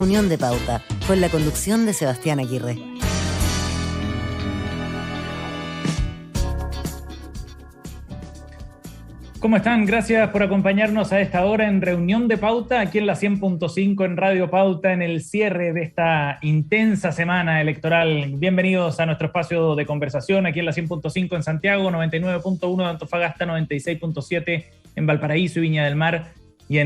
Reunión de Pauta, con la conducción de Sebastián Aguirre. ¿Cómo están? Gracias por acompañarnos a esta hora en Reunión de Pauta, aquí en la 100.5 en Radio Pauta, en el cierre de esta intensa semana electoral. Bienvenidos a nuestro espacio de conversación aquí en la 100.5 en Santiago, 99.1 de Antofagasta, 96.7 en Valparaíso y Viña del Mar, y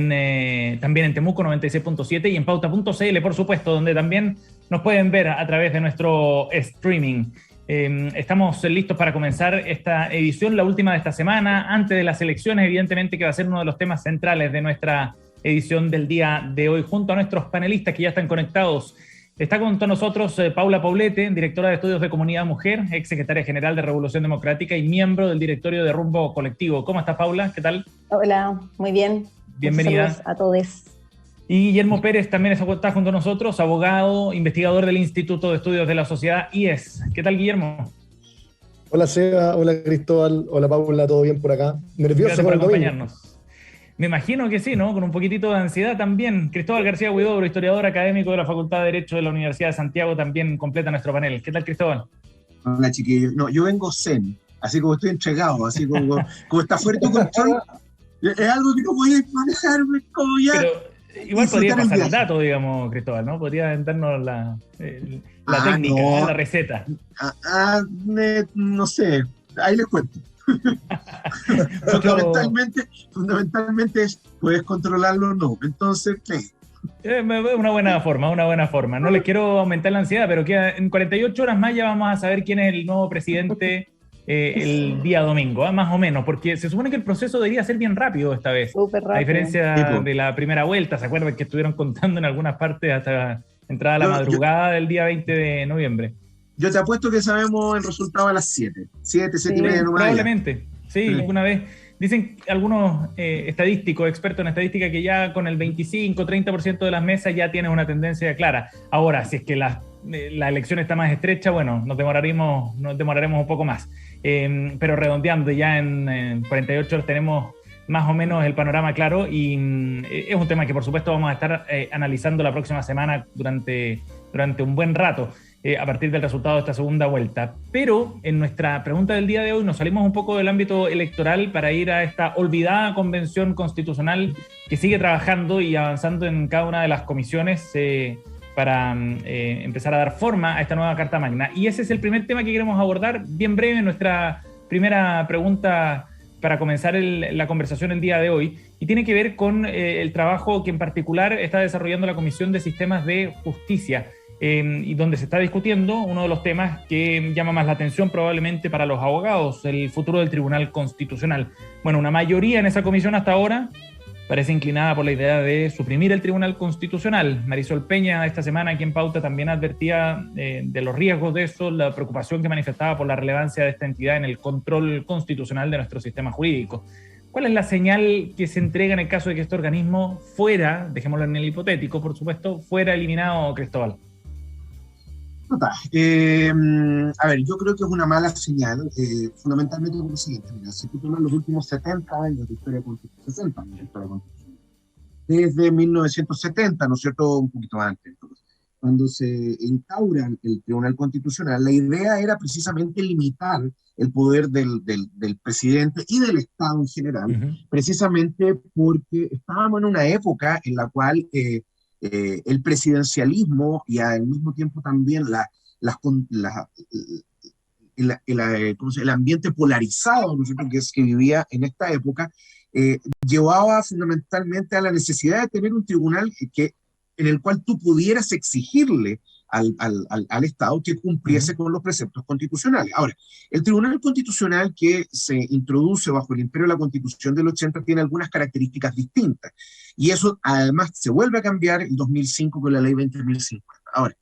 también en Temuco, 96.7, y en pauta.cl, por supuesto, donde también nos pueden ver a través de nuestro streaming. Estamos listos para comenzar esta edición, la última de esta semana, antes de las elecciones, evidentemente, que va a ser uno de los temas centrales de nuestra edición del día de hoy, junto a nuestros panelistas que ya están conectados. Está con nosotros Paula Poblete, directora de Estudios de Comunidad Mujer, ex secretaria general de Revolución Democrática y miembro del directorio de Rumbo Colectivo. ¿Cómo estás, Paula? ¿Qué tal? Hola, muy bien. Bienvenida. Saludos a todos. Y Guillermo Pérez también está junto a nosotros, abogado, investigador del Instituto de Estudios de la Sociedad, IES. ¿Qué tal, Guillermo? Hola, Seba. Hola, Cristóbal. Hola, Paula. ¿Todo bien por acá? ¿Nervioso? Gracias por acompañarnos. Me imagino que sí, ¿no? Con un poquitito de ansiedad también. Cristóbal García Huidobro, historiador académico de la Facultad de Derecho de la Universidad de Santiago, también completa nuestro panel. ¿Qué tal, Cristóbal? Hola, chiquillos. No, yo vengo zen, así como estoy entregado, así como está fuerte tu control. Es algo que no voy a manejarme como ya. Pero igual podría pasar el dato, digamos, Cristóbal, ¿no? Podría darnos la técnica, no. La receta. No sé, ahí les cuento. fundamentalmente es, puedes controlarlo o no. Entonces, una buena forma. No les quiero aumentar la ansiedad, pero en 48 horas más ya vamos a saber quién es el nuevo presidente el día domingo, más o menos, porque se supone que el proceso debería ser bien rápido esta vez. Súper rápido. A diferencia de la primera vuelta, ¿se acuerdan que estuvieron contando en algunas partes hasta entrada a la madrugada del día 20 de noviembre? Yo te apuesto que sabemos el resultado a las 7 y media nomás. Probablemente, sí, alguna vez. Dicen algunos estadísticos, expertos en estadística, que ya con el 25-30% de las mesas ya tienes una tendencia clara. Ahora, si es que la elección está más estrecha, bueno, nos demoraremos un poco más. Pero redondeando, ya en 48 horas tenemos más o menos el panorama claro, y es un tema que por supuesto vamos a estar analizando la próxima semana durante un buen rato, a partir del resultado de esta segunda vuelta. Pero en nuestra pregunta del día de hoy nos salimos un poco del ámbito electoral para ir a esta olvidada convención constitucional que sigue trabajando y avanzando en cada una de las comisiones para empezar a dar forma a esta nueva Carta Magna. Y ese es el primer tema que queremos abordar, bien breve, en nuestra primera pregunta para comenzar la conversación el día de hoy, y tiene que ver con el trabajo que en particular está desarrollando la Comisión de Sistemas de Justicia, y donde se está discutiendo uno de los temas que llama más la atención probablemente para los abogados, el futuro del Tribunal Constitucional. Bueno, una mayoría en esa comisión hasta ahora parece inclinada por la idea de suprimir el Tribunal Constitucional. Marisol Peña, esta semana aquí en Pauta, también advertía de los riesgos de eso, la preocupación que manifestaba por la relevancia de esta entidad en el control constitucional de nuestro sistema jurídico. ¿Cuál es la señal que se entrega en el caso de que este organismo fuera, dejémoslo en el hipotético, por supuesto, fuera eliminado, Cristóbal? A ver, yo creo que es una mala señal, fundamentalmente por lo siguiente. Mira, si tú tomas los últimos 70 años de historia constitucional, desde 1970, ¿no es cierto?, un poquito antes, cuando se instaura el Tribunal Constitucional, la idea era precisamente limitar el poder del presidente y del Estado en general, precisamente porque estábamos en una época en la cual el presidencialismo y al mismo tiempo también el ambiente polarizado, ¿no es cierto?, que vivía en esta época, llevaba fundamentalmente a la necesidad de tener un tribunal en el cual tú pudieras exigirle al Estado que cumpliese con los preceptos constitucionales. Ahora, el Tribunal Constitucional que se introduce bajo el imperio de la Constitución del 80 tiene algunas características distintas, y eso además se vuelve a cambiar en 2005 con la ley 20.050. Ahora,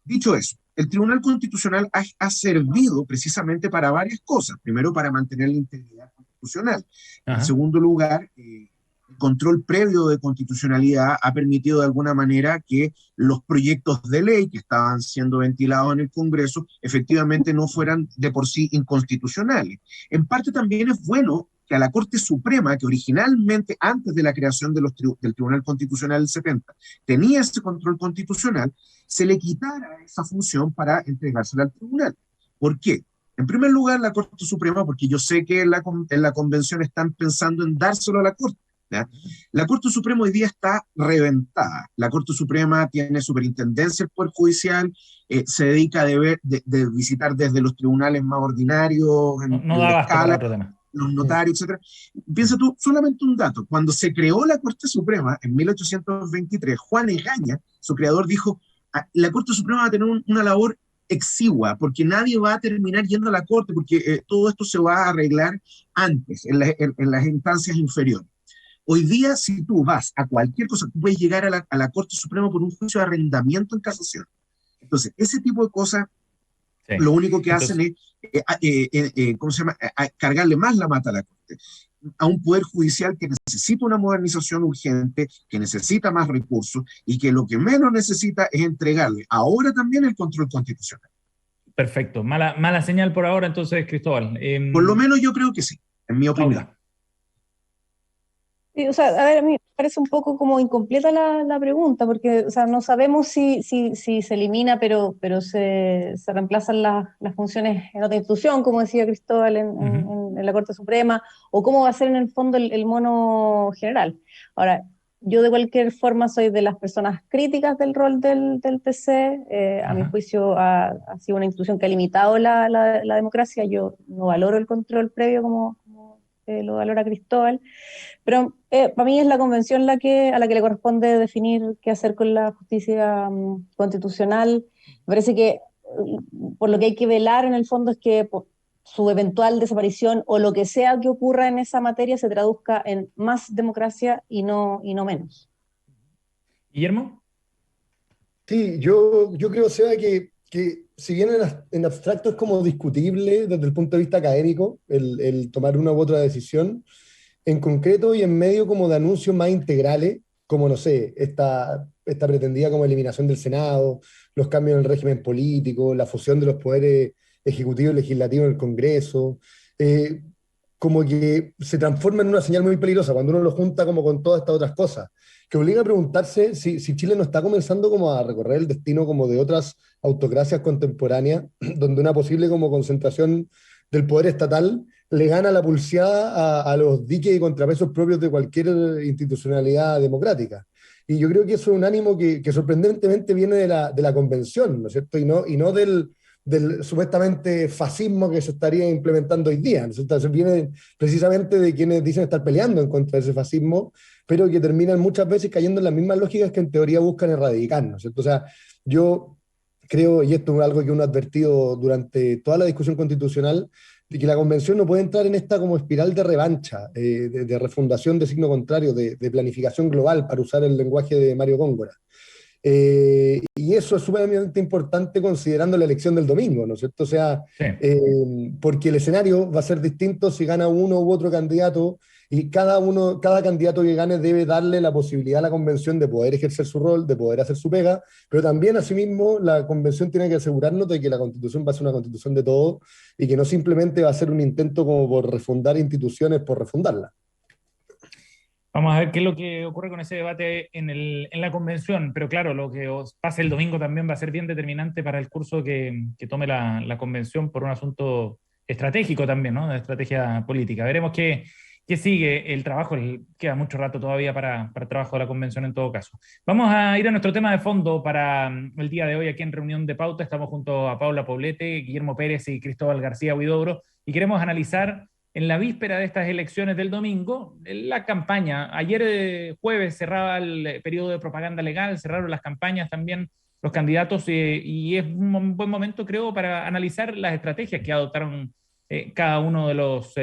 dicho eso, el Tribunal Constitucional ha servido precisamente para varias cosas. Primero, para mantener la integridad constitucional. En segundo lugar, el control previo de constitucionalidad ha permitido de alguna manera que los proyectos de ley que estaban siendo ventilados en el Congreso efectivamente no fueran de por sí inconstitucionales. En parte también es bueno que a la Corte Suprema, que originalmente, antes de la creación de del Tribunal Constitucional del 70, tenía ese control constitucional, se le quitara esa función para entregársela al tribunal. ¿Por qué? En primer lugar, la Corte Suprema, porque yo sé que en la convención están pensando en dárselo a la Corte, ¿ya? La Corte Suprema hoy día está reventada. La Corte Suprema tiene superintendencia del Poder Judicial, se dedica de visitar desde los tribunales más ordinarios, No da la abasto para escala, otro tema. los notarios, etcétera. Piensa tú, solamente un dato. Cuando se creó la Corte Suprema en 1823, Juan Egaña, su creador, dijo: la Corte Suprema va a tener una labor exigua, porque nadie va a terminar yendo a la Corte, porque todo esto se va a arreglar antes, en las instancias inferiores. Hoy día, si tú vas a cualquier cosa, tú puedes llegar a la Corte Suprema por un juicio de arrendamiento en casación. Entonces, ese tipo de cosas, Sí. lo único que Entonces, hacen es, ¿cómo se llama?, cargarle más la mata a la Corte, a un poder judicial que necesita una modernización urgente, que necesita más recursos y que lo que menos necesita es entregarle ahora también el control constitucional. perfecto. Mala señal por ahora, entonces, Cristóbal. Por lo menos yo creo que sí, en mi opinión. Paula. Sí, o sea, a ver, a mí me parece un poco como incompleta la pregunta, porque, o sea, no sabemos si se elimina, pero se reemplazan las funciones en otra institución, como decía Cristóbal, en la Corte Suprema, o cómo va a ser en el fondo el mono general. Ahora, yo de cualquier forma soy de las personas críticas del rol del TC. A mi juicio ha sido una institución que ha limitado la democracia. Yo no valoro el control previo como lo valora Cristóbal. Pero para mí es la convención a la que le corresponde definir qué hacer con la justicia constitucional. Me parece que por lo que hay que velar en el fondo es que su eventual desaparición o lo que sea que ocurra en esa materia se traduzca en más democracia y no menos. Guillermo. Sí, yo creo, Seba, que si bien en abstracto es como discutible desde el punto de vista académico el tomar una u otra decisión, en concreto y en medio como de anuncios más integrales, como, no sé, esta pretendida como eliminación del Senado, los cambios en el régimen político, la fusión de los poderes ejecutivo y legislativo en el Congreso, eh, como que se transforma en una señal muy peligrosa cuando uno lo junta como con todas estas otras cosas, que obliga a preguntarse si Chile no está comenzando como a recorrer el destino como de otras autocracias contemporáneas, donde una posible como concentración del poder estatal le gana la pulseada a los diques y contrapesos propios de cualquier institucionalidad democrática. Y yo creo que eso es un ánimo que sorprendentemente viene de la convención, ¿no es cierto? Y no del supuestamente fascismo que se estaría implementando hoy día, ¿no es cierto? Eso viene precisamente de quienes dicen estar peleando en contra de ese fascismo, pero que terminan muchas veces cayendo en las mismas lógicas que en teoría buscan erradicar, ¿no es cierto? O sea, yo creo, y esto es algo que uno ha advertido durante toda la discusión constitucional, de que la convención no puede entrar en esta como espiral de revancha, de refundación de signo contrario, de planificación global, para usar el lenguaje de Mario Góngora. Y eso es sumamente importante considerando la elección del domingo, ¿no es cierto? O sea, Sí. porque el escenario va a ser distinto si gana uno u otro candidato, y cada candidato que gane debe darle la posibilidad a la convención de poder ejercer su rol, de poder hacer su pega, pero también asimismo la convención tiene que asegurarnos de que la constitución va a ser una constitución de todos y que no simplemente va a ser un intento como por refundar instituciones por refundarlas. Vamos a ver qué es lo que ocurre con ese debate en la convención, pero claro, lo que pase el domingo también va a ser bien determinante para el curso que tome la convención por un asunto estratégico también, ¿no? De estrategia política. Veremos qué sigue el trabajo, queda mucho rato todavía para el trabajo de la convención en todo caso. Vamos a ir a nuestro tema de fondo para el día de hoy aquí en Reunión de Pauta. Estamos junto a Paula Poblete, Guillermo Pérez y Cristóbal García Huidobro y queremos analizar en la víspera de estas elecciones del domingo, la campaña. Ayer jueves cerraba el periodo de propaganda legal, cerraron las campañas también los candidatos y es un buen momento, creo, para analizar las estrategias que adoptaron cada uno de los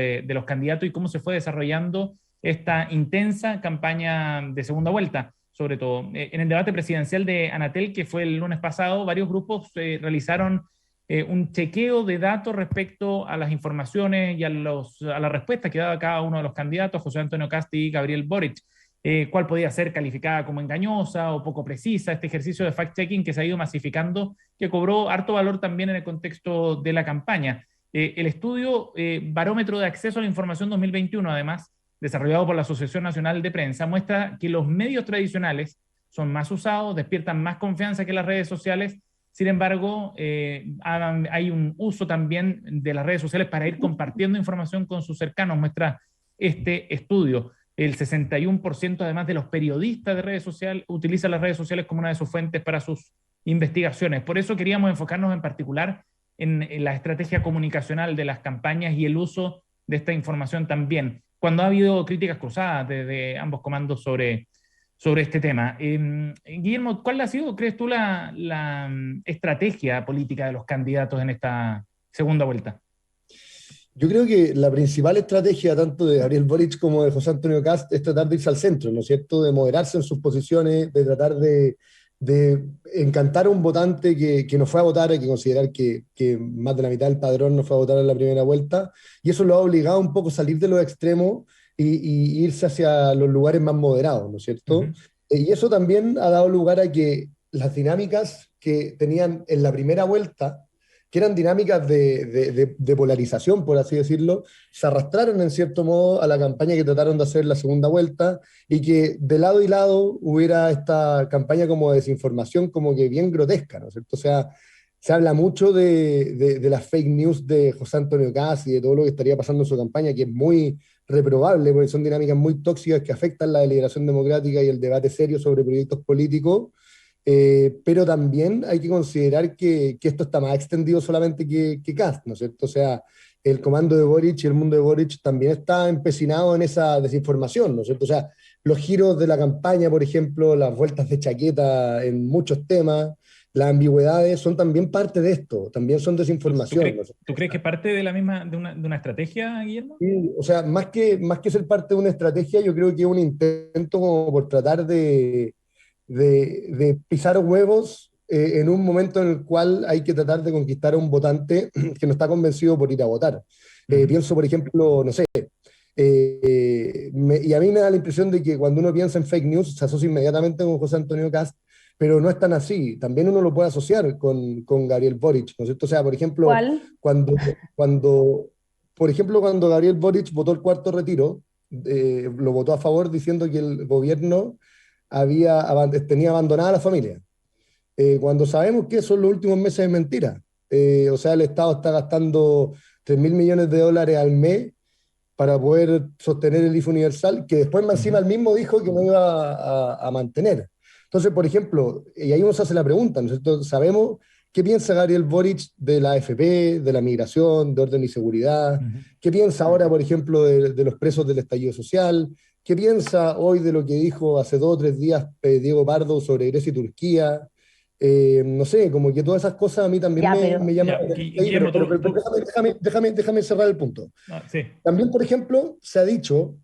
candidatos y cómo se fue desarrollando esta intensa campaña de segunda vuelta, sobre todo. En el debate presidencial de Anatel, que fue el lunes pasado, varios grupos realizaron un chequeo de datos respecto a las informaciones y a las respuestas que daba cada uno de los candidatos, José Antonio Kast y Gabriel Boric, cuál podía ser calificada como engañosa o poco precisa, este ejercicio de fact-checking que se ha ido masificando, que cobró harto valor también en el contexto de la campaña. El estudio Barómetro de Acceso a la Información 2021, además, desarrollado por la Asociación Nacional de Prensa, muestra que los medios tradicionales son más usados, despiertan más confianza que las redes sociales. Sin embargo, hay un uso también de las redes sociales para ir compartiendo información con sus cercanos, muestra este estudio. El 61% además de los periodistas de redes sociales utilizan las redes sociales como una de sus fuentes para sus investigaciones. Por eso queríamos enfocarnos en particular en la estrategia comunicacional de las campañas y el uso de esta información también, cuando ha habido críticas cruzadas de ambos comandos sobre este tema. Guillermo, ¿cuál ha sido, crees tú, la estrategia política de los candidatos en esta segunda vuelta? Yo creo que la principal estrategia tanto de Gabriel Boric como de José Antonio Kast es tratar de irse al centro, ¿no es cierto?, de moderarse en sus posiciones, de tratar de encantar a un votante que no fue a votar. Hay que considerar que más de la mitad del padrón no fue a votar en la primera vuelta, y eso lo ha obligado un poco a salir de los extremos y irse hacia los lugares más moderados, ¿no es cierto? Uh-huh. Y eso también ha dado lugar a que las dinámicas que tenían en la primera vuelta, que eran dinámicas de polarización, por así decirlo, se arrastraron en cierto modo a la campaña que trataron de hacer en la segunda vuelta, y que de lado y lado hubiera esta campaña como de desinformación como que bien grotesca, ¿no es cierto? O sea, se habla mucho de las fake news de José Antonio Kast y de todo lo que estaría pasando en su campaña, que es muy reprobable, porque son dinámicas muy tóxicas que afectan la deliberación democrática y el debate serio sobre proyectos políticos. Pero también hay que considerar que esto está más extendido solamente que Kast, ¿no es cierto? O sea, el comando de Boric y el mundo de Boric también está empecinado en esa desinformación, ¿no es cierto? O sea, los giros de la campaña, por ejemplo, las vueltas de chaqueta en muchos temas, las ambigüedades son también parte de esto, también son desinformación. ¿Tú crees que parte de la misma, de una estrategia, Guillermo? Sí, o sea, más que ser parte de una estrategia, yo creo que es un intento como por tratar de pisar huevos en un momento en el cual hay que tratar de conquistar a un votante que no está convencido por ir a votar. Pienso, por ejemplo, no sé, y a mí me da la impresión de que cuando uno piensa en fake news se asocia inmediatamente con José Antonio Kast, pero no es tan así. También uno lo puede asociar con Gabriel Boric, ¿no es cierto? O sea, por ejemplo, ¿Cuál? cuando Gabriel Boric votó el cuarto retiro, lo votó a favor diciendo que el gobierno tenía abandonada a la familia. Cuando sabemos que eso en los últimos meses es mentira. O sea, el Estado está gastando 3.000 millones de dólares al mes para poder sostener el IFE universal, que después encima él mismo dijo que no iba a mantener. Entonces, por ejemplo, y ahí uno se hace la pregunta, ¿no es cierto? Sabemos qué piensa Gabriel Boric de la AFP, de la migración, de orden y seguridad, qué piensa ahora, por ejemplo, de los presos del estallido social, qué piensa hoy de lo que dijo hace 2 o 3 días Diego Pardo sobre Grecia y Turquía. No sé, como que todas esas cosas a mí también me llaman la atención. Pero déjame cerrar el punto. Sí. También, por ejemplo, se ha dicho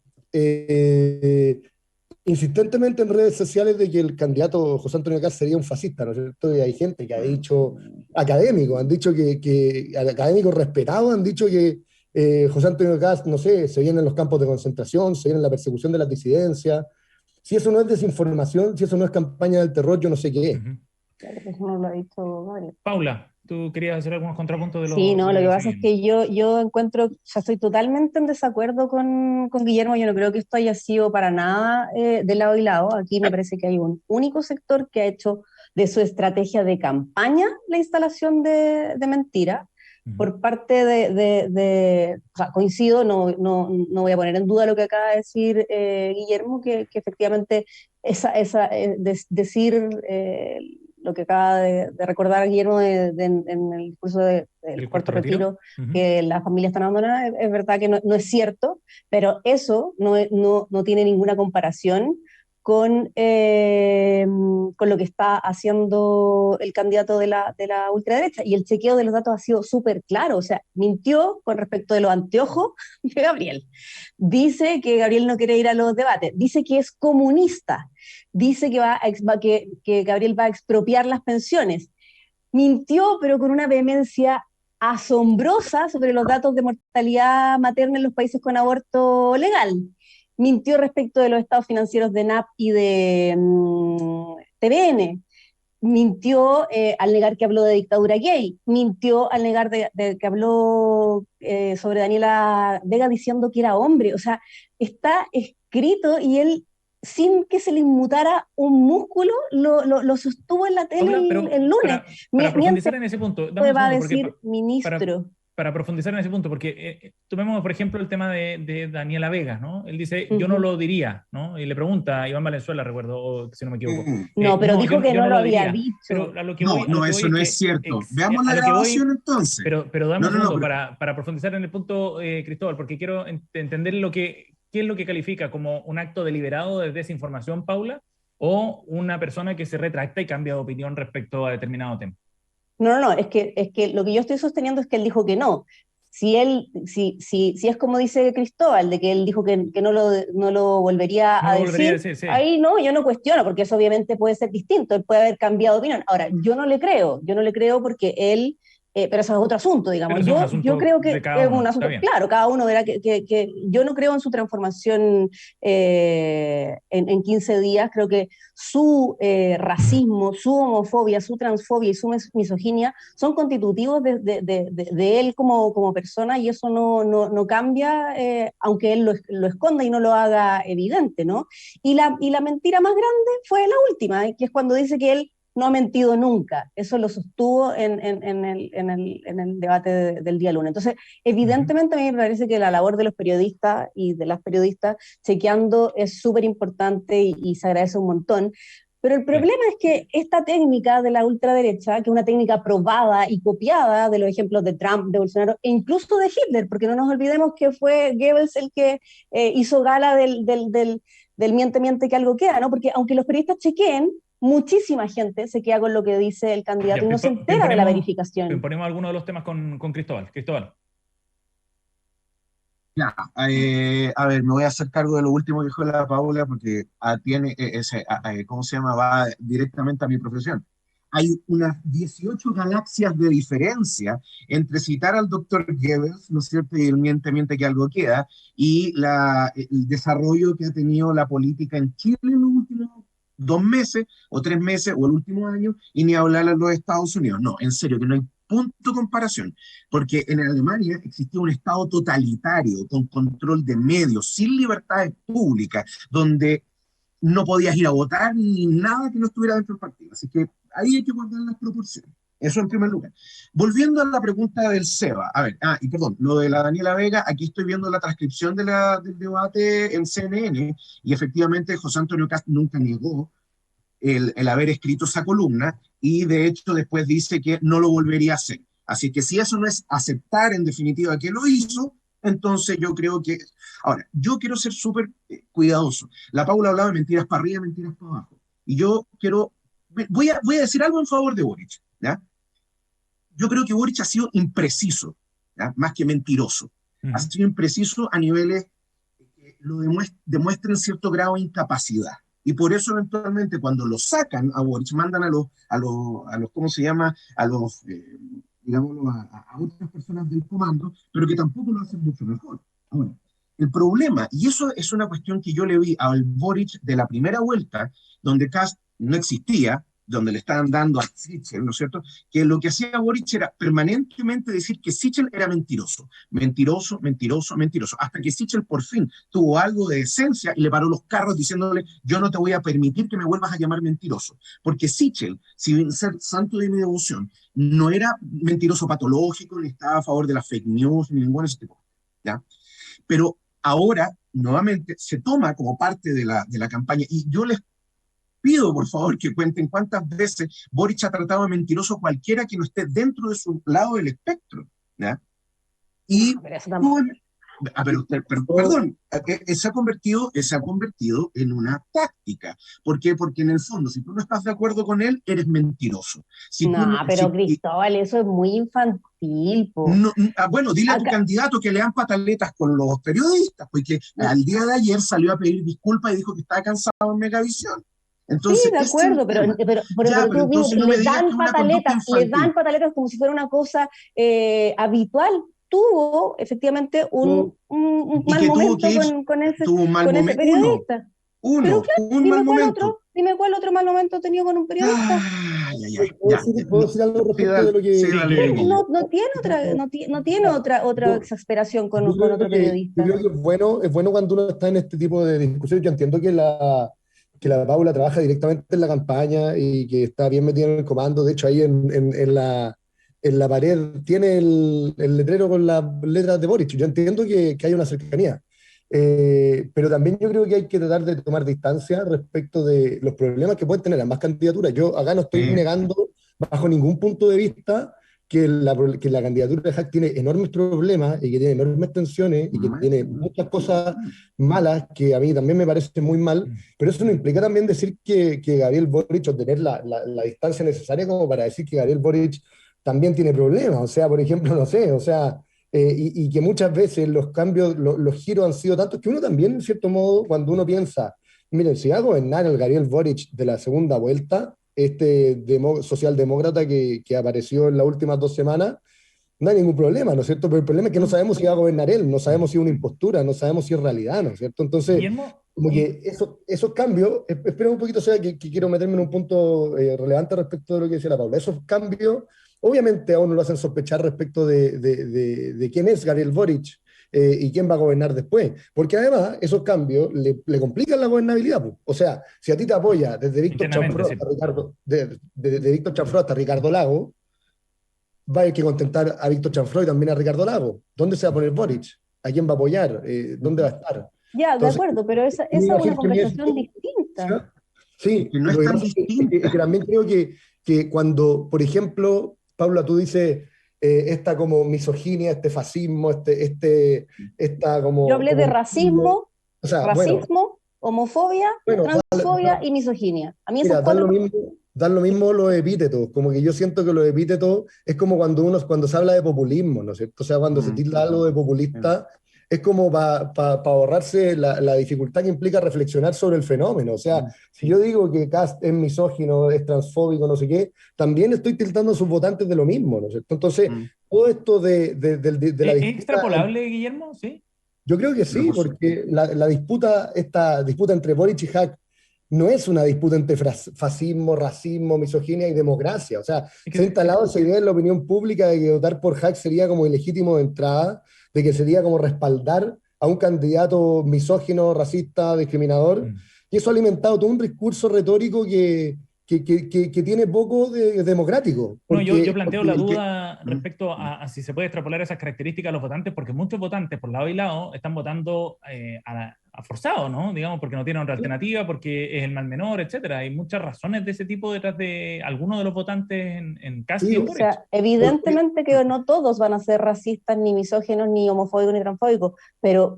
insistentemente en redes sociales de que el candidato José Antonio Kast sería un fascista, ¿no es cierto? Y hay gente que ha dicho, académicos, han dicho académicos respetados han dicho que José Antonio Kast, no sé, se viene en los campos de concentración, se viene en la persecución de las disidencias. Si eso no es desinformación, si eso no es campaña del terror, yo no sé qué es. Claro, eso no lo ha dicho Gabriel. Paula, ¿tú querías hacer algunos contrapuntos de los... Sí, no, lo que pasa es que yo encuentro, o sea, estoy totalmente en desacuerdo con Guillermo. Yo no creo que esto haya sido para nada de lado y lado. Aquí me parece que hay un único sector que ha hecho de su estrategia de campaña la instalación de mentiras. Por parte o sea, coincido, no voy a poner en duda lo que acaba de decir Guillermo, que efectivamente decir lo que acaba de recordar Guillermo en el discurso del cuarto retiro, que las familias están abandonadas, es verdad que no es cierto, pero eso no tiene ninguna comparación con lo que está haciendo el candidato de la ultraderecha, y el chequeo de los datos ha sido súper claro. O sea, mintió con respecto de los anteojos de Gabriel, dice que Gabriel no quiere ir a los debates, dice que es comunista, dice que Gabriel va a expropiar las pensiones. Mintió, pero con una vehemencia asombrosa sobre los datos de mortalidad materna en los países con aborto legal. Mintió respecto de los estados financieros de NAP y de TVN. mintió al negar que habló de dictadura gay, mintió al negar que habló sobre Daniela Vega diciendo que era hombre. O sea, está escrito y él, sin que se le inmutara un músculo, lo sostuvo en la tele Paula, el lunes. para profundizar en ese punto, dame un Va a segundo, decir para, ministro. para profundizar en ese punto, porque tomemos, por ejemplo, el tema de Daniela Vega, ¿no? Él dice, yo no lo diría, ¿no? Y le pregunta a Iván Valenzuela, recuerdo, si no me equivoco. No, pero dijo que no lo había dicho. Pero a lo que No, eso no es cierto. Veamos la grabación entonces. Pero dame un segundo para profundizar en el punto, Cristóbal, porque quiero entender qué es lo que califica como un acto deliberado de desinformación, Paula, o una persona que se retracta y cambia de opinión respecto a determinado tema. No, es que lo que yo estoy sosteniendo es que él dijo que no. Si es como dice Cristóbal, de que él dijo que no lo volvería a decir, sí. Ahí no, yo no cuestiono, porque eso obviamente puede ser distinto, él puede haber cambiado de opinión. Ahora, yo no le creo porque él, pero eso es otro asunto, digamos. Yo creo que es un asunto, claro, cada uno verá que yo no creo en su transformación en 15 días. Creo que su racismo, su homofobia, su transfobia y su misoginia son constitutivos de él como persona, y eso no cambia, aunque él lo esconda y no lo haga evidente, ¿no? Y la mentira más grande fue la última, que es cuando dice que él no ha mentido nunca. Eso lo sostuvo en el debate del día lunes. Entonces, evidentemente a mí me parece que la labor de los periodistas y de las periodistas chequeando es súper importante y se agradece un montón. Pero el problema es que esta técnica de la ultraderecha, que es una técnica probada y copiada de los ejemplos de Trump, de Bolsonaro, e incluso de Hitler, porque no nos olvidemos que fue Goebbels el que hizo gala del miente que algo queda, ¿no? Porque aunque los periodistas chequeen, muchísima gente se queda con lo que dice el candidato y no se entera de la verificación. Ponemos algunos de los temas con Cristóbal. Cristóbal. Ya, a ver, me voy a hacer cargo de lo último que dijo la Paula, porque tiene ¿cómo se llama? Va directamente a mi profesión. Hay unas 18 galaxias de diferencia entre citar al doctor Goebbels, ¿no es cierto?, y el miente que algo queda, y el desarrollo que ha tenido la política en Chile en los últimos 2 meses, o 3 meses, o el último año, y ni hablar a los Estados Unidos. No, en serio, que no hay punto de comparación, porque en Alemania existía un Estado totalitario, con control de medios, sin libertades públicas, donde no podías ir a votar ni nada que no estuviera dentro del partido. Así que ahí hay que guardar las proporciones. Eso en primer lugar. Volviendo a la pregunta del Seba, a ver, y perdón, lo de la Daniela Vega, aquí estoy viendo la transcripción del debate en CNN, y efectivamente José Antonio Kast nunca negó el haber escrito esa columna, y de hecho después dice que no lo volvería a hacer. Así que si eso no es aceptar en definitiva que lo hizo, entonces yo creo que... Ahora, yo quiero ser súper cuidadoso. La Paula hablaba de mentiras para arriba, mentiras para abajo. Y yo quiero... Voy a decir algo en favor de Boric, ¿ya? Yo creo que Boric ha sido impreciso, ¿ya?, más que mentiroso. Ha sido impreciso a niveles que lo demuestran cierto grado de incapacidad. Y por eso eventualmente cuando lo sacan a Boric, mandan a los ¿cómo se llama? A los, digámoslo, a otras personas del comando, pero que tampoco lo hacen mucho mejor. Ahora, el problema, y eso es una cuestión que yo le vi al Boric de la primera vuelta, donde Kast no existía, donde le estaban dando a Sichel, ¿no es cierto?, que lo que hacía Boric era permanentemente decir que Sichel era mentiroso, hasta que Sichel por fin tuvo algo de decencia y le paró los carros diciéndole: yo no te voy a permitir que me vuelvas a llamar mentiroso, porque Sichel, sin ser santo de mi devoción, no era mentiroso patológico, ni estaba a favor de las fake news, ni ningún ese tipo, ¿ya? Pero ahora, nuevamente, se toma como parte de la campaña, y yo les pido, por favor, que cuenten cuántas veces Boric ha tratado de mentiroso a cualquiera que no esté dentro de su lado del espectro, ¿ya? Y perdón, se ha convertido en una táctica. ¿Por qué? Porque en el fondo, si tú no estás de acuerdo con él, eres mentiroso. Cristóbal, eso es muy infantil, po. Bueno, dile a tu candidato que le dan pataletas con los periodistas, porque al día de ayer salió a pedir disculpas y dijo que estaba cansado en Megavisión. Entonces, sí, de acuerdo, pero le dan pataletas como si fuera una cosa habitual. Tuvo efectivamente un mal momento con ese periodista. Un mal momento. Dime cuál otro mal momento he tenido con un periodista. ¿Puedo decir algo respecto de lo que... No tiene otra exasperación con otro periodista. Yo creo que es bueno cuando uno está en este tipo de discusiones. Yo entiendo que la Paula trabaja directamente en la campaña y que está bien metida en el comando. De hecho, ahí en la pared tiene el letrero con las letras de Boric. Yo entiendo que hay una cercanía. Pero también yo creo que hay que tratar de tomar distancia respecto de los problemas que pueden tener ambas candidaturas. Yo acá no estoy negando bajo ningún punto de vista que la candidatura de Hack tiene enormes problemas y que tiene enormes tensiones y que tiene muchas cosas malas que a mí también me parecen muy mal, pero eso no implica también decir que Gabriel Boric, o tener la distancia necesaria como para decir que Gabriel Boric también tiene problemas. O sea, por ejemplo, no sé, o sea... y que muchas veces los cambios, los giros han sido tantos que uno también, en cierto modo, cuando uno piensa, miren, si va a gobernar el Gabriel Boric de la segunda vuelta, socialdemócrata que apareció en las últimas 2 semanas, no hay ningún problema, ¿no es cierto? Pero el problema es que no sabemos si va a gobernar él, no sabemos si es una impostura, no sabemos si es realidad, ¿no es cierto? Entonces, Guillermo, como que esos cambios, espera un poquito, sea que quiero meterme en un punto relevante respecto de lo que decía la Paula, esos cambios obviamente a uno lo hacen sospechar respecto de quién es Gabriel Boric y quién va a gobernar después. Porque además esos cambios le complican la gobernabilidad. Pues. O sea, si a ti te apoya desde Víctor Chanfró hasta Ricardo, de Víctor Chanfró hasta Ricardo Lago, va a haber que contentar a Víctor Chanfró y también a Ricardo Lago. ¿Dónde se va a poner Boric? ¿A quién va a apoyar? ¿Dónde va a estar? Ya, Entonces, de acuerdo, pero esa es una conversación distinta. Sí, que no es tan distinta. Es que también creo que cuando, por ejemplo, Paula, tú dices esta como misoginia, este fascismo, esta como... Yo hablé de racismo, o sea, racismo, homofobia, transfobia y misoginia. A mí esas cuatro... Dan lo mismo los epítetos, como que yo siento que los epítetos es como cuando se habla de populismo, ¿no es cierto? O sea, cuando se tilda algo de populista, es como para ahorrarse la dificultad que implica reflexionar sobre el fenómeno. O sea, si yo digo que Kast es misógino, es transfóbico, no sé qué, también estoy tiltando a sus votantes de lo mismo, ¿no es cierto? Entonces, todo esto de la disputa... ¿Es extrapolable, Guillermo? Sí. Yo creo que sí, porque esta disputa entre Boric y Hack no es una disputa entre fascismo, racismo, misoginia y democracia. O sea, se ha instalado esa idea en la opinión pública de que votar por Hack sería como ilegítimo de entrada, de que sería como respaldar a un candidato misógino, racista, discriminador, y eso ha alimentado todo un discurso retórico que tiene poco de democrático. Porque, no, yo planteo la duda respecto a si se puede extrapolar esas características a los votantes, porque muchos votantes, por lado y lado, están votando a forzado, ¿no? Digamos, porque no tienen otra alternativa, porque es el mal menor, etcétera. Hay muchas razones de ese tipo detrás de algunos de los votantes en Kast y en Boric. O sea, evidentemente que no todos van a ser racistas, ni misóginos, ni homofóbicos, ni transfóbicos, pero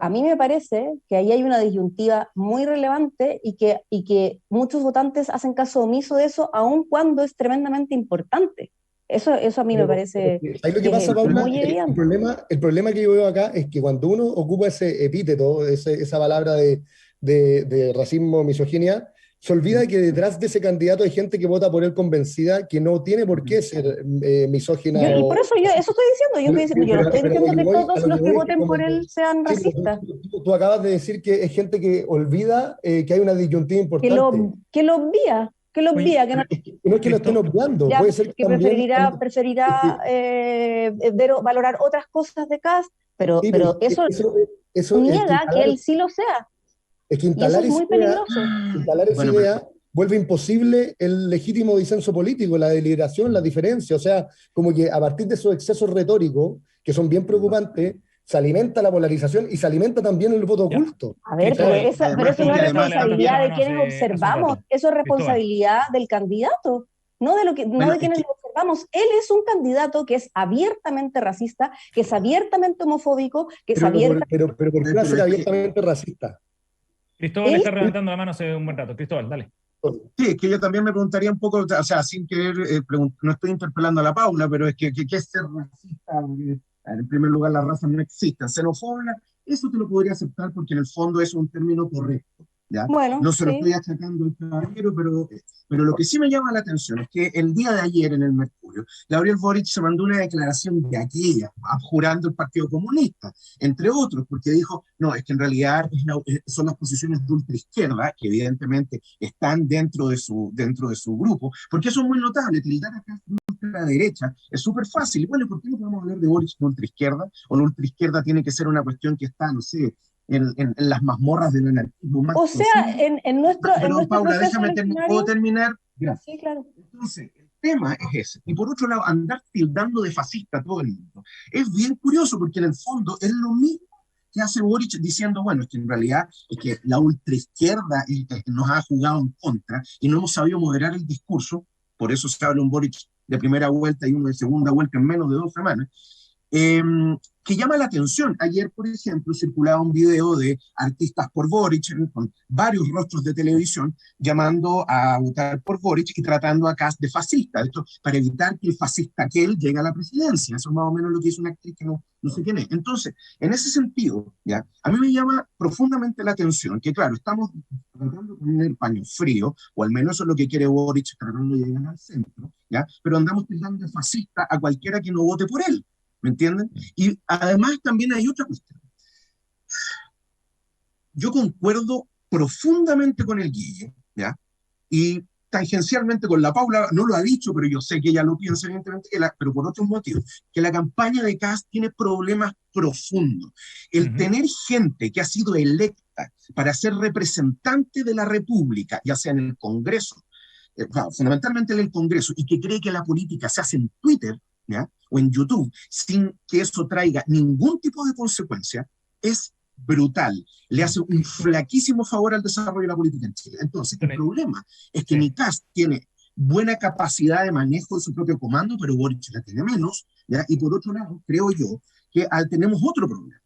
a mí me parece que ahí hay una disyuntiva muy relevante y que muchos votantes hacen caso omiso de eso, aun cuando es tremendamente importante. Eso a mí me parece ahí lo que pasa, Paula, muy evidente. El problema que yo veo acá es que cuando uno ocupa ese epíteto, esa palabra de racismo, misoginia, se olvida que detrás de ese candidato hay gente que vota por él convencida que no tiene por qué ser misógina. Y por eso eso estoy diciendo. Yo no estoy diciendo que todos los que voten por él sean racistas. Tú acabas de decir que es gente que olvida que hay una disyuntiva importante. Que lo obvia. Que lo obvia, que no es que lo estén obviando, puede ser que preferirá valorar otras cosas de Kast, pero eso niega que él sí lo sea. Es que instalar es muy peligroso. Esa idea vuelve imposible el legítimo disenso político, la deliberación, la diferencia. O sea, como que a partir de esos excesos retóricos, que son bien preocupantes, se alimenta la polarización y se alimenta también el voto oculto. A ver, pero eso no es responsabilidad de quienes observamos, eso es responsabilidad del candidato, no de quienes lo observamos. Él es un candidato que es abiertamente racista, que es abiertamente homofóbico, que es abiertamente... Pero ¿por qué va a ser abiertamente racista? Cristóbal está levantando la mano hace un buen rato. Cristóbal, dale. Sí, es que yo también me preguntaría un poco, o sea, sin querer, no estoy interpelando a la Paula, pero es que ¿qué es ser racista? En primer lugar, la raza no existe. Xenofobia, eso te lo podría aceptar porque en el fondo es un término correcto. ¿Ya? Bueno, no se lo estoy achacando al caballero, pero lo que sí me llama la atención es que el día de ayer en el Mercurio, julio, Gabriel Boric se mandó una declaración de aquella, abjurando el Partido Comunista, entre otros, porque dijo, no, es que en realidad son las posiciones de ultraizquierda, que evidentemente están dentro de su grupo, porque eso es muy notable, tildar acá de ultraderecha es súper fácil. Bueno, ¿por qué no podemos hablar de Boric de ultraizquierda? O la ultraizquierda tiene que ser una cuestión que está, no sé, en las mazmorras del anarquismo más O sea, posible. en nuestro, en Pero nuestro Paula, proceso déjame ¿puedo eleccionario, terminar? Gracias. sí, claro. Entonces, el tema es ese. Y por otro lado, andar tildando de fascista a todo el mundo es bien curioso, porque en el fondo es lo mismo que hace Boric diciendo, bueno, es que en realidad es que la ultraizquierda nos ha jugado en contra y no hemos sabido moderar el discurso, por eso se habla un Boric de primera vuelta y uno de segunda vuelta en menos de 2 semanas, eh, que llama la atención. Ayer, por ejemplo, circulaba un video de artistas por Boric, con varios rostros de televisión, llamando a votar por Boric y tratando a Kast de fascista. Esto para evitar que el fascista aquel llegue a la presidencia. Eso es más o menos lo que hizo una actriz que no sé quién es. Entonces, en ese sentido, ¿ya? A mí me llama profundamente la atención que, claro, estamos tratando de poner paño frío, o al menos eso es lo que quiere Boric, tratando de llegar al centro, ¿ya? Pero andamos tildando de fascista a cualquiera que no vote por él. ¿Me entienden? Y además también hay otra cuestión. Yo concuerdo profundamente con el Guille, ¿ya? Y tangencialmente con la Paula, no lo ha dicho, pero yo sé que ella lo piensa, evidentemente, pero por otros motivos, que la campaña de Kast tiene problemas profundos. El tener gente que ha sido electa para ser representante de la República, ya sea en el Congreso, fundamentalmente en el Congreso, y que cree que la política se hace en Twitter, ¿ya? O en YouTube, sin que eso traiga ningún tipo de consecuencia, es brutal. Le hace un flaquísimo favor al desarrollo de la política en Chile. Entonces, el problema es que ni Kast tiene buena capacidad de manejo de su propio comando, pero Boric la tiene menos, ¿ya? Y por otro lado, creo yo que tenemos otro problema.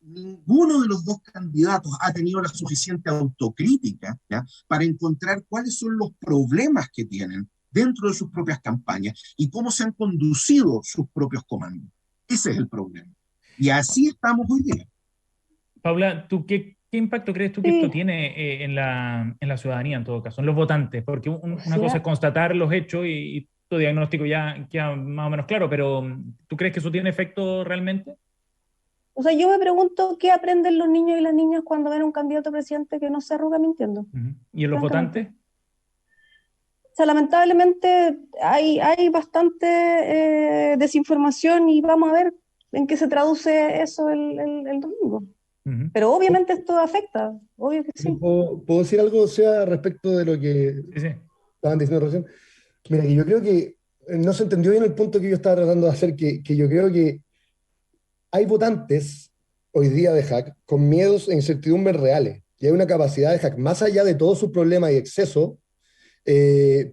Ninguno de los dos candidatos ha tenido la suficiente autocrítica, ¿ya? Para encontrar cuáles son los problemas que tienen dentro de sus propias campañas y cómo se han conducido sus propios comandos. Ese es el problema. Y así estamos hoy día. Paula, ¿tú qué impacto crees tú que esto tiene en la ciudadanía en todo caso, en los votantes? Porque una cosa es constatar los hechos y tu diagnóstico ya queda más o menos claro, pero ¿tú crees que eso tiene efecto realmente? O sea, yo me pregunto qué aprenden los niños y las niñas cuando ven a un candidato presidente que no se arruga mintiendo. ¿Y en los votantes? O sea, lamentablemente hay bastante desinformación y vamos a ver en qué se traduce eso el domingo. Pero obviamente esto afecta, obvio que sí. ¿Puedo decir algo, o sea, respecto de lo que estaban diciendo recién? Mira, que yo creo que no se entendió bien el punto que yo estaba tratando de hacer, que yo creo que hay votantes hoy día de hack con miedos e incertidumbres reales, y hay una capacidad de hack, más allá de todos sus problemas y excesos,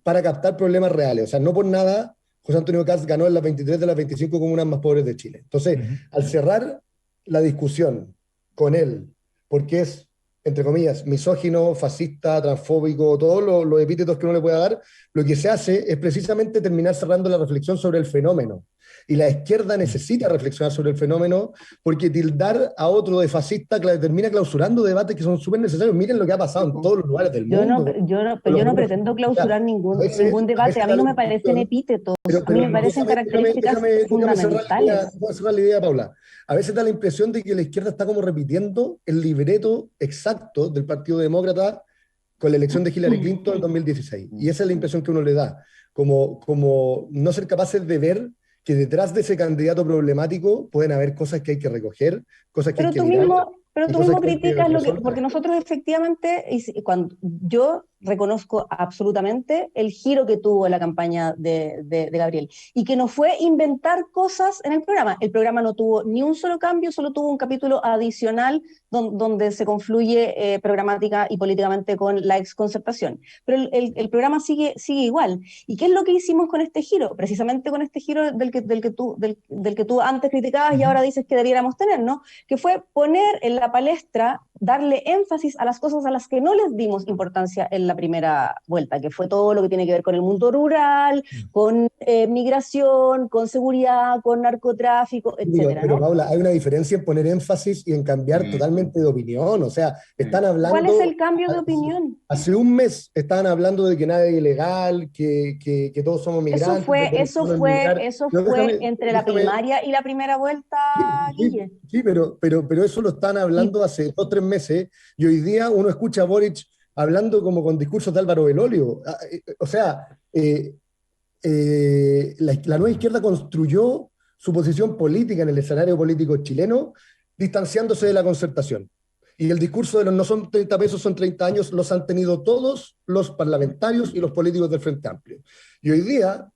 para captar problemas reales. O sea, no por nada José Antonio Kast ganó en las 23 de las 25 comunas más pobres de Chile. Entonces, al cerrar la discusión con él, porque es, entre comillas, misógino, fascista, transfóbico, todos los epítetos que uno le pueda dar, lo que se hace es precisamente terminar cerrando la reflexión sobre el fenómeno. Y la izquierda necesita reflexionar sobre el fenómeno, porque tildar a otro de fascista termina clausurando debates que son súper necesarios. Miren lo que ha pasado en todos los lugares del mundo. Yo no pretendo clausurar ningún debate. A mí no me parecen epítetos, a mí me parecen características fundamentales. Déjame cerrar la idea, Paula. A veces da la impresión de que la izquierda está como repitiendo el libreto exacto del Partido Demócrata con la elección de Hillary Clinton en 2016. Y esa es la impresión que uno le da, como no ser capaces de ver que detrás de ese candidato problemático pueden haber cosas que hay que recoger, cosas que hay que mirar. Pero tú mismo criticas porque nosotros efectivamente, cuando yo reconozco absolutamente el giro que tuvo la campaña de Gabriel, y que no fue inventar cosas en el programa. El programa no tuvo ni un solo cambio, solo tuvo un capítulo adicional donde se confluye programática y políticamente con la exconcertación. Pero el programa sigue igual. ¿Y qué es lo que hicimos con este giro? Precisamente con este giro del que tú antes criticabas y ahora dices que debiéramos tener, ¿no? Que fue poner en la palestra darle énfasis a las cosas a las que no les dimos importancia en la primera vuelta, que fue todo lo que tiene que ver con el mundo rural, con migración, con seguridad, con narcotráfico, etcétera, pero ¿no? Paula, hay una diferencia en poner énfasis y en cambiar totalmente de opinión. O sea, están hablando... ¿Cuál es el cambio de opinión? Hace un mes estaban hablando de que nada es ilegal, que todos somos migrantes. Eso fue entre la primaria y la primera vuelta, Guille. Sí, pero eso lo están hablando hace 2 o 3 meses, y hoy día uno escucha a Boric hablando como con discursos de Álvaro Belolio. O sea, la nueva izquierda construyó su posición política en el escenario político chileno, distanciándose de la concertación. Y el discurso de los no son 30 pesos, son 30 años, los han tenido todos los parlamentarios y los políticos del Frente Amplio. Y hoy día,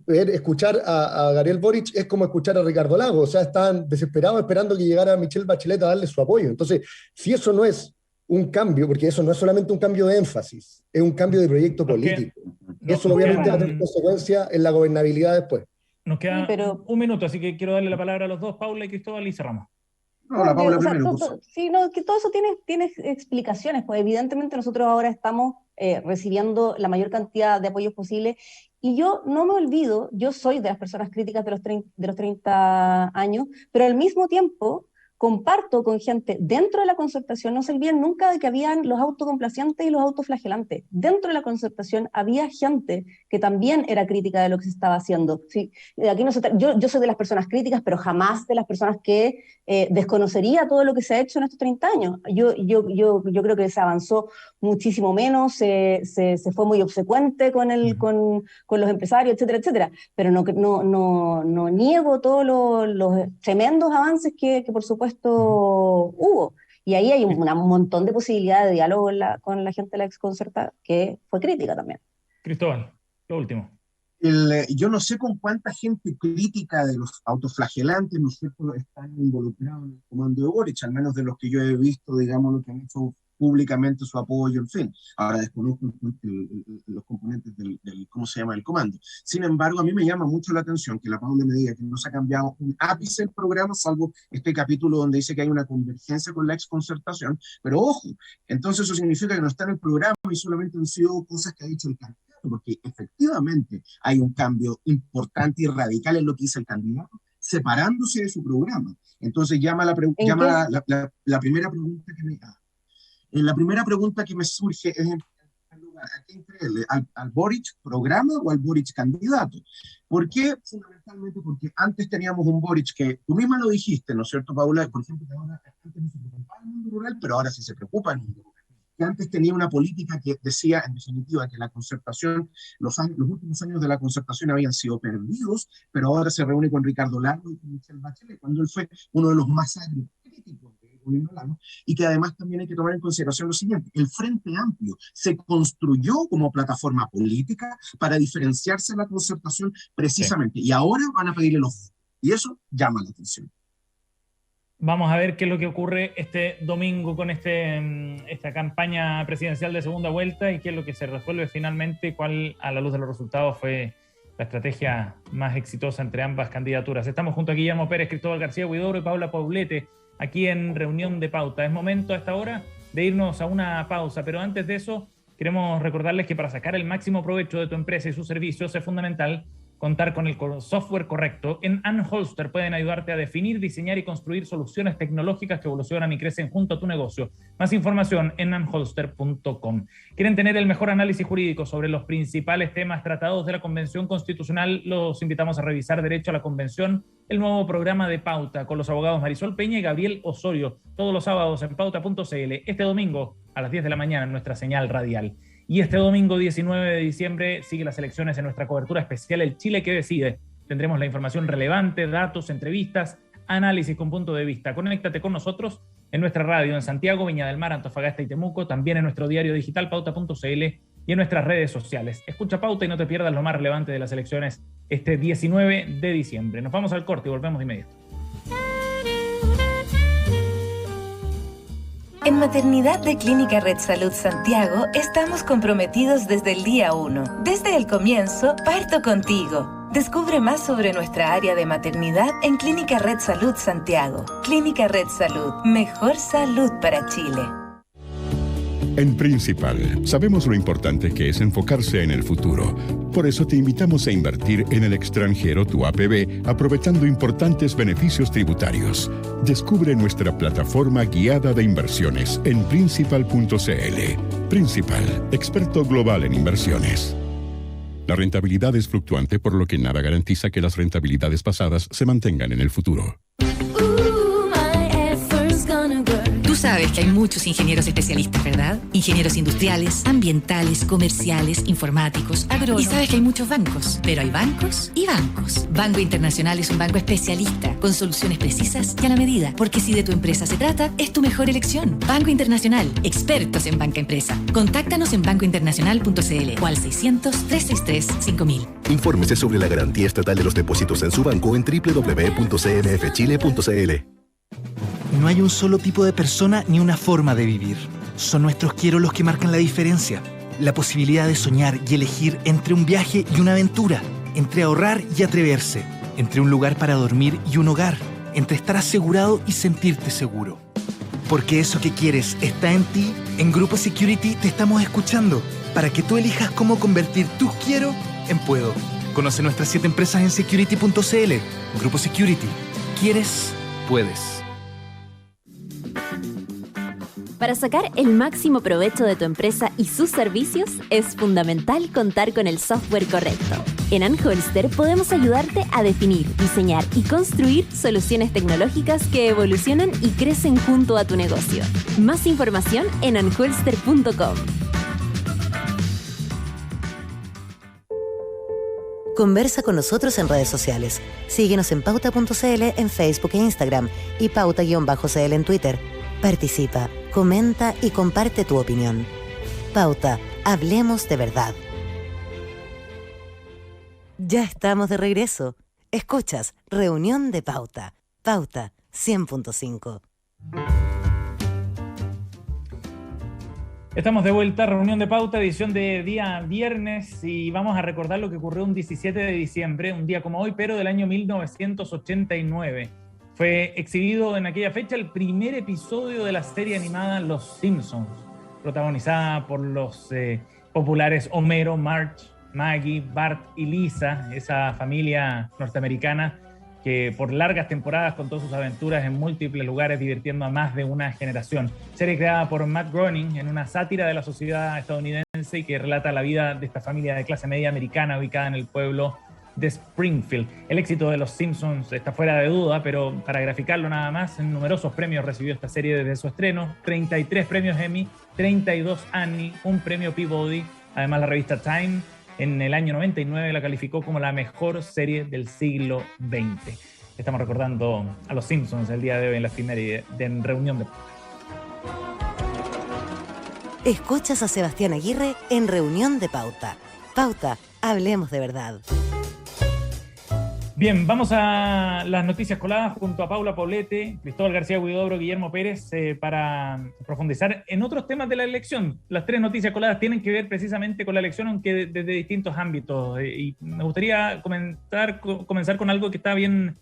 escuchar a Gabriel Boric es como escuchar a Ricardo Lagos. O sea, están desesperados esperando que llegara Michelle Bachelet a darle su apoyo. Entonces, si eso no es un cambio, porque eso no es solamente un cambio de énfasis, es un cambio de proyecto político. Eso obviamente va a tener consecuencias en la gobernabilidad después. Nos queda un minuto, así que quiero darle la palabra a los dos, Paula y Cristóbal, y cerramos. No, la Paula primero. Que todo eso tiene explicaciones, pues evidentemente nosotros ahora estamos recibiendo la mayor cantidad de apoyos posible, y yo no me olvido, yo soy de las personas críticas de los 30 años, pero al mismo tiempo comparto con gente dentro de la concertación. No se olviden nunca de que habían los autocomplacientes y los autoflagelantes. Dentro de la concertación había gente que también era crítica de lo que se estaba haciendo. Sí, aquí yo soy de las personas críticas, pero jamás de las personas que desconocería todo lo que se ha hecho en estos 30 años. Yo creo que se avanzó muchísimo menos, se fue muy obsecuente con los empresarios, etcétera, etcétera. Pero no niego todos los tremendos avances que por supuesto hubo, y ahí hay un montón de posibilidades de diálogo con la gente de la exconcerta que fue crítica también. Cristóbal, lo último. Yo no sé con cuánta gente crítica de los autoflagelantes, ¿no es cierto?, están involucrados en el comando de Boric, al menos de los que yo he visto, digamos, lo que han hecho públicamente su apoyo, en fin. Ahora desconozco los componentes del ¿cómo se llama?, el comando. Sin embargo, a mí me llama mucho la atención que la Paula me diga que no se ha cambiado un ápice el programa, salvo este capítulo donde dice que hay una convergencia con la exconcertación, pero ojo, entonces eso significa que no está en el programa y solamente han sido cosas que ha dicho el candidato, porque efectivamente hay un cambio importante y radical en lo que dice el candidato, separándose de su programa. Entonces llama la primera pregunta que me haga. La primera pregunta que me surge es, ¿a quién creerle? ¿Al Boric programa o al Boric candidato? ¿Por qué? Fundamentalmente porque antes teníamos un Boric que, tú misma lo dijiste, ¿no es cierto, Paula? Por ejemplo, que ahora antes no se preocupaba del mundo rural, pero ahora sí se preocupa del mundo rural. Que antes tenía una política que decía, en definitiva, que la concertación, los últimos años de la concertación habían sido perdidos, pero ahora se reúne con Ricardo Lagos y con Michelle Bachelet, cuando él fue uno de los más agrios críticos del gobierno Lagos, y que además también hay que tomar en consideración lo siguiente: el Frente Amplio se construyó como plataforma política para diferenciarse de la concertación precisamente, y ahora van a pedirle los votos, y eso llama la atención. Vamos a ver qué es lo que ocurre este domingo con esta campaña presidencial de segunda vuelta y qué es lo que se resuelve finalmente, cuál, a la luz de los resultados, fue la estrategia más exitosa entre ambas candidaturas. Estamos junto a Guillermo Pérez, Cristóbal García Huidobro y Paula Poblete, aquí en Reunión de Pauta. Es momento a esta hora de irnos a una pausa, pero antes de eso queremos recordarles que para sacar el máximo provecho de tu empresa y sus servicios es fundamental contar con el software correcto. En Anholster pueden ayudarte a definir, diseñar y construir soluciones tecnológicas que evolucionan y crecen junto a tu negocio. Más información en anholster.com. ¿Quieren tener el mejor análisis jurídico sobre los principales temas tratados de la Convención Constitucional? Los invitamos a revisar Derecho a la Convención, el nuevo programa de Pauta, con los abogados Marisol Peña y Gabriel Osorio, todos los sábados en pauta.cl, este domingo a las 10 de la mañana en nuestra señal radial. Y este domingo 19 de diciembre sigue las elecciones en nuestra cobertura especial El Chile que decide. Tendremos la información relevante, datos, entrevistas, análisis con punto de vista. Conéctate con nosotros en nuestra radio en Santiago, Viña del Mar, Antofagasta y Temuco, también en nuestro diario digital pauta.cl y en nuestras redes sociales. Escucha Pauta y no te pierdas lo más relevante de las elecciones este 19 de diciembre. Nos vamos al corte y volvemos de inmediato. En Maternidad de Clínica Red Salud Santiago estamos comprometidos desde el día 1. Desde el comienzo, parto contigo. Descubre más sobre nuestra área de maternidad en Clínica Red Salud Santiago. Clínica Red Salud, mejor salud para Chile. En Principal, sabemos lo importante que es enfocarse en el futuro. Por eso te invitamos a invertir en el extranjero tu APB, aprovechando importantes beneficios tributarios. Descubre nuestra plataforma guiada de inversiones en Principal.cl. Principal, experto global en inversiones. La rentabilidad es fluctuante, por lo que nada garantiza que las rentabilidades pasadas se mantengan en el futuro. Tú sabes que hay muchos ingenieros especialistas, ¿verdad? Ingenieros industriales, ambientales, comerciales, informáticos, agrónomos. Y sabes que hay muchos bancos, pero hay bancos y bancos. Banco Internacional es un banco especialista, con soluciones precisas y a la medida, porque si de tu empresa se trata, es tu mejor elección. Banco Internacional, expertos en banca empresa. Contáctanos en bancointernacional.cl o al 600-363-5000. Infórmese sobre la garantía estatal de los depósitos en su banco en www.cmfchile.cl. No hay un solo tipo de persona ni una forma de vivir. Son nuestros quiero los que marcan la diferencia. La posibilidad de soñar y elegir entre un viaje y una aventura, entre ahorrar y atreverse, entre un lugar para dormir y un hogar, entre estar asegurado y sentirte seguro. Porque eso que quieres está en ti. En Grupo Security te estamos escuchando para que tú elijas cómo convertir tus quiero en puedo. Conoce nuestras 7 empresas en security.cl. Grupo Security. ¿Quieres? Puedes. Para sacar el máximo provecho de tu empresa y sus servicios, es fundamental contar con el software correcto. En Anholster podemos ayudarte a definir, diseñar y construir soluciones tecnológicas que evolucionan y crecen junto a tu negocio. Más información en anholster.com. Conversa con nosotros en redes sociales. Síguenos en pauta.cl en Facebook e Instagram y pauta_cl en Twitter. Participa, comenta y comparte tu opinión. Pauta, hablemos de verdad. Ya estamos de regreso. Escuchas Reunión de Pauta. Pauta 100.5. Estamos de vuelta, Reunión de Pauta, edición de día viernes, y vamos a recordar lo que ocurrió un 17 de diciembre, un día como hoy, pero del año 1989. Fue exhibido en aquella fecha el primer episodio de la serie animada Los Simpsons, protagonizada por los populares Homero, Marge, Maggie, Bart y Lisa, esa familia norteamericana que por largas temporadas contó sus aventuras en múltiples lugares, divirtiendo a más de una generación. Serie creada por Matt Groening en una sátira de la sociedad estadounidense y que relata la vida de esta familia de clase media americana ubicada en el pueblo de Springfield. El éxito de Los Simpsons está fuera de duda, pero para graficarlo nada más, en numerosos premios recibió esta serie desde su estreno: 33 premios Emmy, 32 Annie, un premio Peabody. Además, la revista Time en el año 99 la calificó como la mejor serie del siglo XX. Estamos recordando a Los Simpsons el día de hoy en la primera reunión de... Escuchas a Sebastián Aguirre en Reunión de Pauta. Pauta, hablemos de verdad. Bien, vamos a las noticias coladas junto a Paula Poblete, Cristóbal García Huidobro, Guillermo Pérez, para profundizar en otros temas de la elección. Las 3 noticias coladas tienen que ver precisamente con la elección, aunque desde distintos ámbitos. Y me gustaría comenzar con algo que está bien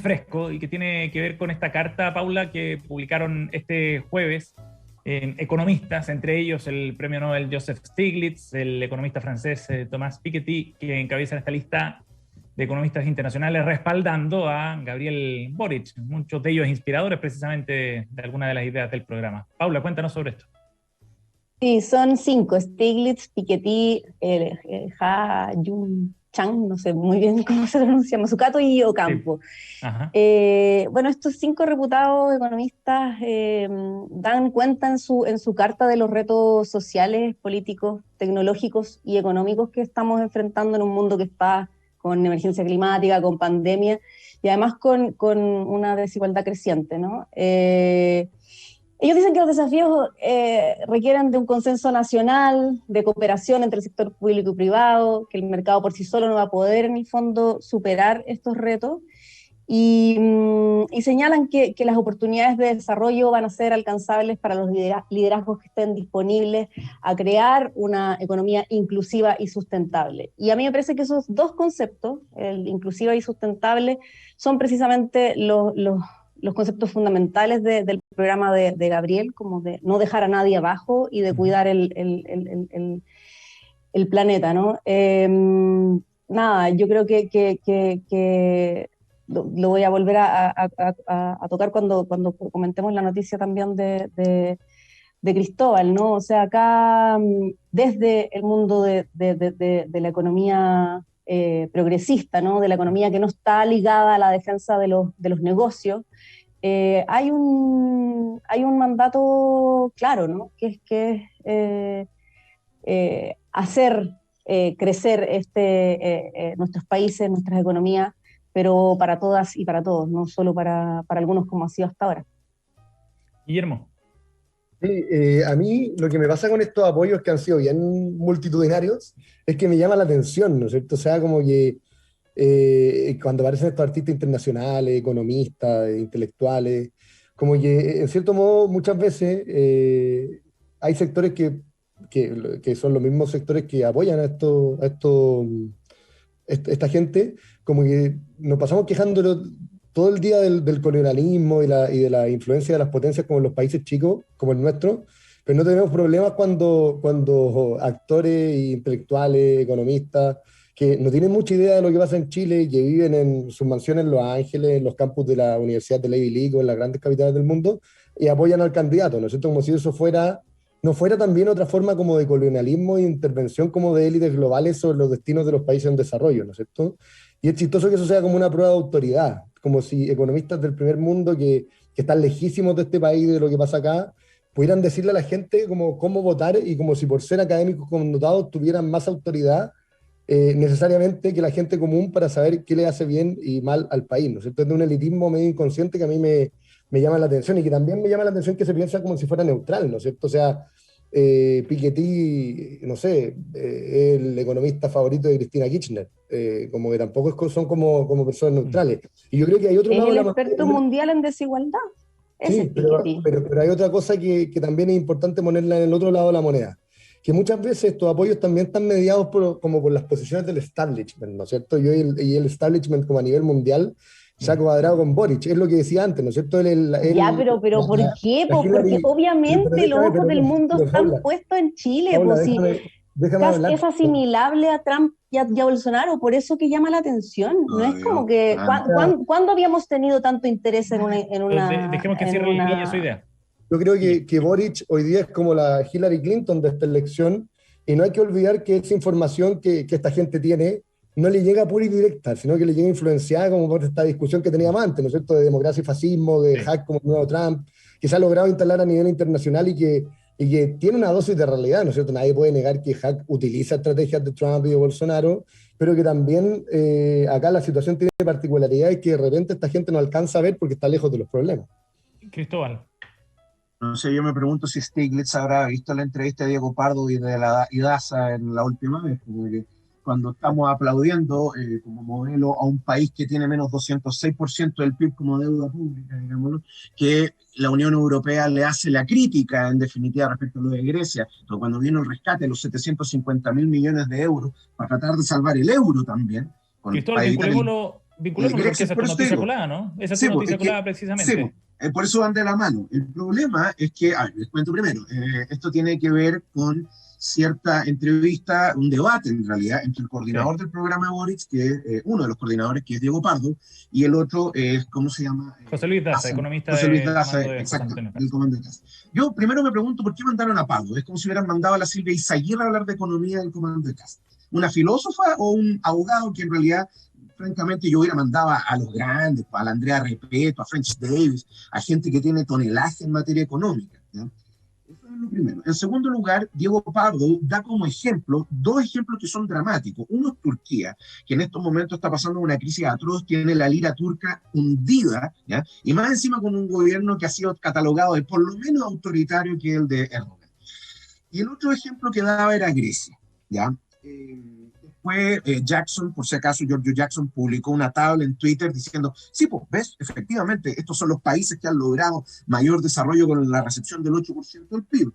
fresco y que tiene que ver con esta carta, Paula, que publicaron este jueves economistas, entre ellos el premio Nobel Joseph Stiglitz, el economista francés Thomas Piketty, que encabezan esta lista de economistas internacionales respaldando a Gabriel Boric, muchos de ellos inspiradores precisamente de algunas de las ideas del programa. Paula, cuéntanos sobre esto. Sí, son 5, Stiglitz, Piketty, Jun Chang, no sé muy bien cómo se pronuncia, Mazzucato y Ocampo. Sí. Bueno, estos 5 reputados economistas dan cuenta en su carta de los retos sociales, políticos, tecnológicos y económicos que estamos enfrentando en un mundo que está con emergencia climática, con pandemia, y además con una desigualdad creciente, ¿no? Ellos dicen que los desafíos requieren de un consenso nacional, de cooperación entre el sector público y privado, que el mercado por sí solo no va a poder, en el fondo, superar estos retos, y señalan que las oportunidades de desarrollo van a ser alcanzables para los liderazgos que estén disponibles a crear una economía inclusiva y sustentable. Y a mí me parece que esos dos conceptos, el inclusiva y sustentable, son precisamente los conceptos fundamentales del programa de Gabriel, como de no dejar a nadie abajo y de cuidar el planeta, ¿no? Nada, yo creo que lo voy a volver a tocar cuando comentemos la noticia también de Cristóbal, ¿no? O sea, acá desde el mundo de la economía progresista, ¿no? De la economía que no está ligada a la defensa de los negocios, hay un mandato claro, ¿no? Que es hacer crecer nuestros países, nuestras economías, pero para todas y para todos, no solo para algunos como ha sido hasta ahora. Guillermo. Sí, a mí lo que me pasa con estos apoyos que han sido bien multitudinarios es que me llama la atención, ¿no es cierto? O sea, como que cuando aparecen estos artistas internacionales, economistas, intelectuales, como que en cierto modo muchas veces hay sectores que son los mismos sectores que apoyan a esta gente, como que nos pasamos quejándonos todo el día del colonialismo y de la influencia de las potencias como en los países chicos, como el nuestro, pero no tenemos problemas cuando actores, intelectuales, economistas, que no tienen mucha idea de lo que pasa en Chile y que viven en sus mansiones en Los Ángeles, en los campus de la Universidad de Ivy League o en las grandes capitales del mundo, y apoyan al candidato, ¿no es cierto? Como si eso no fuera también otra forma como de colonialismo e intervención como de élites globales sobre los destinos de los países en desarrollo, ¿no es cierto? Y es chistoso que eso sea como una prueba de autoridad, como si economistas del primer mundo que están lejísimos de este país, de lo que pasa acá, pudieran decirle a la gente cómo votar y como si por ser académicos connotados tuvieran más autoridad necesariamente que la gente común para saber qué le hace bien y mal al país, ¿no es cierto? Es de un elitismo medio inconsciente que a mí me llama la atención y que también me llama la atención que se piensa como si fuera neutral, ¿no es cierto? O sea, Piketty, no sé, el economista favorito de Cristina Kirchner, como que tampoco son como personas neutrales. Y yo creo que hay otro lado Es de el la experto mundial en desigualdad. Sí, pero hay otra cosa que también es importante ponerla en el otro lado de la moneda, que muchas veces estos apoyos también están mediados como por las posiciones del establishment, ¿no es cierto? Y el establishment como a nivel mundial se ha cuadrado con Boric, es lo que decía antes, ¿no es cierto? Pero ¿por qué? Porque obviamente los ojos del mundo están puestos en Chile, Paula, pues déjame hablar. Es asimilable a Trump y a Bolsonaro, por eso que llama la atención. No es como que... ¿Cuándo habíamos tenido tanto interés en una... Dejemos que cierre Guille su idea. Yo creo que Boric hoy día es como la Hillary Clinton de esta elección, y no hay que olvidar que esa información que esta gente tiene no le llega pura y directa, sino que le llega influenciada como por esta discusión que teníamos antes, ¿no es cierto?, de democracia y fascismo, de hack como el nuevo Trump, que se ha logrado instalar a nivel internacional y que tiene una dosis de realidad, ¿no es cierto? Nadie puede negar que hack utiliza estrategias de Trump y de Bolsonaro, pero que también acá la situación tiene particularidades que de repente esta gente no alcanza a ver porque está lejos de los problemas. Cristóbal. No sé, yo me pregunto si Stiglitz habrá visto la entrevista de Diego Pardo y de la Daza en la última vez, como que cuando estamos aplaudiendo como modelo a un país que tiene menos 206% del PIB como deuda pública, digámoslo, que la Unión Europea le hace la crítica, en definitiva, respecto a lo de Grecia, pero cuando vino el rescate de los 750.000 millones de euros para tratar de salvar el euro también. Cristóbal, vinculémoslo porque esa es tu noticia colada, ¿no? Esa es tu noticia colada precisamente. Sí, por eso van de la mano. El problema es que, les cuento primero, esto tiene que ver con cierta entrevista, un debate en realidad, entre el coordinador del programa Boric, que es uno de los coordinadores, que es Diego Pardo, y el otro es, ¿cómo se llama? José Luis Daza, economista José Luis Daza, del exacto, del Comando de Casa. Yo primero me pregunto por qué mandaron a Pardo. Es como si hubieran mandado a la Silvia Izaguirre a hablar de economía del Comando de Casa. ¿Una filósofa o un abogado que en realidad, francamente, yo hubiera mandado a los grandes, a la Andrea Repeto, a French Davis, a gente que tiene tonelaje en materia económica, ¿ya? Eso es lo primero. En segundo lugar, Diego Pardo da como ejemplo dos ejemplos que son dramáticos. Uno es Turquía, que en estos momentos está pasando una crisis atroz, tiene la lira turca hundida, ¿ya? Y más encima con un gobierno que ha sido catalogado de por lo menos autoritario, que es el de Erdogan. Y el otro ejemplo que daba era Grecia, ¿ya? después Jackson, por si acaso, Giorgio Jackson publicó una tabla en Twitter diciendo, sí, pues, ves, efectivamente, estos son los países que han logrado mayor desarrollo con la recepción del 8% del PIB.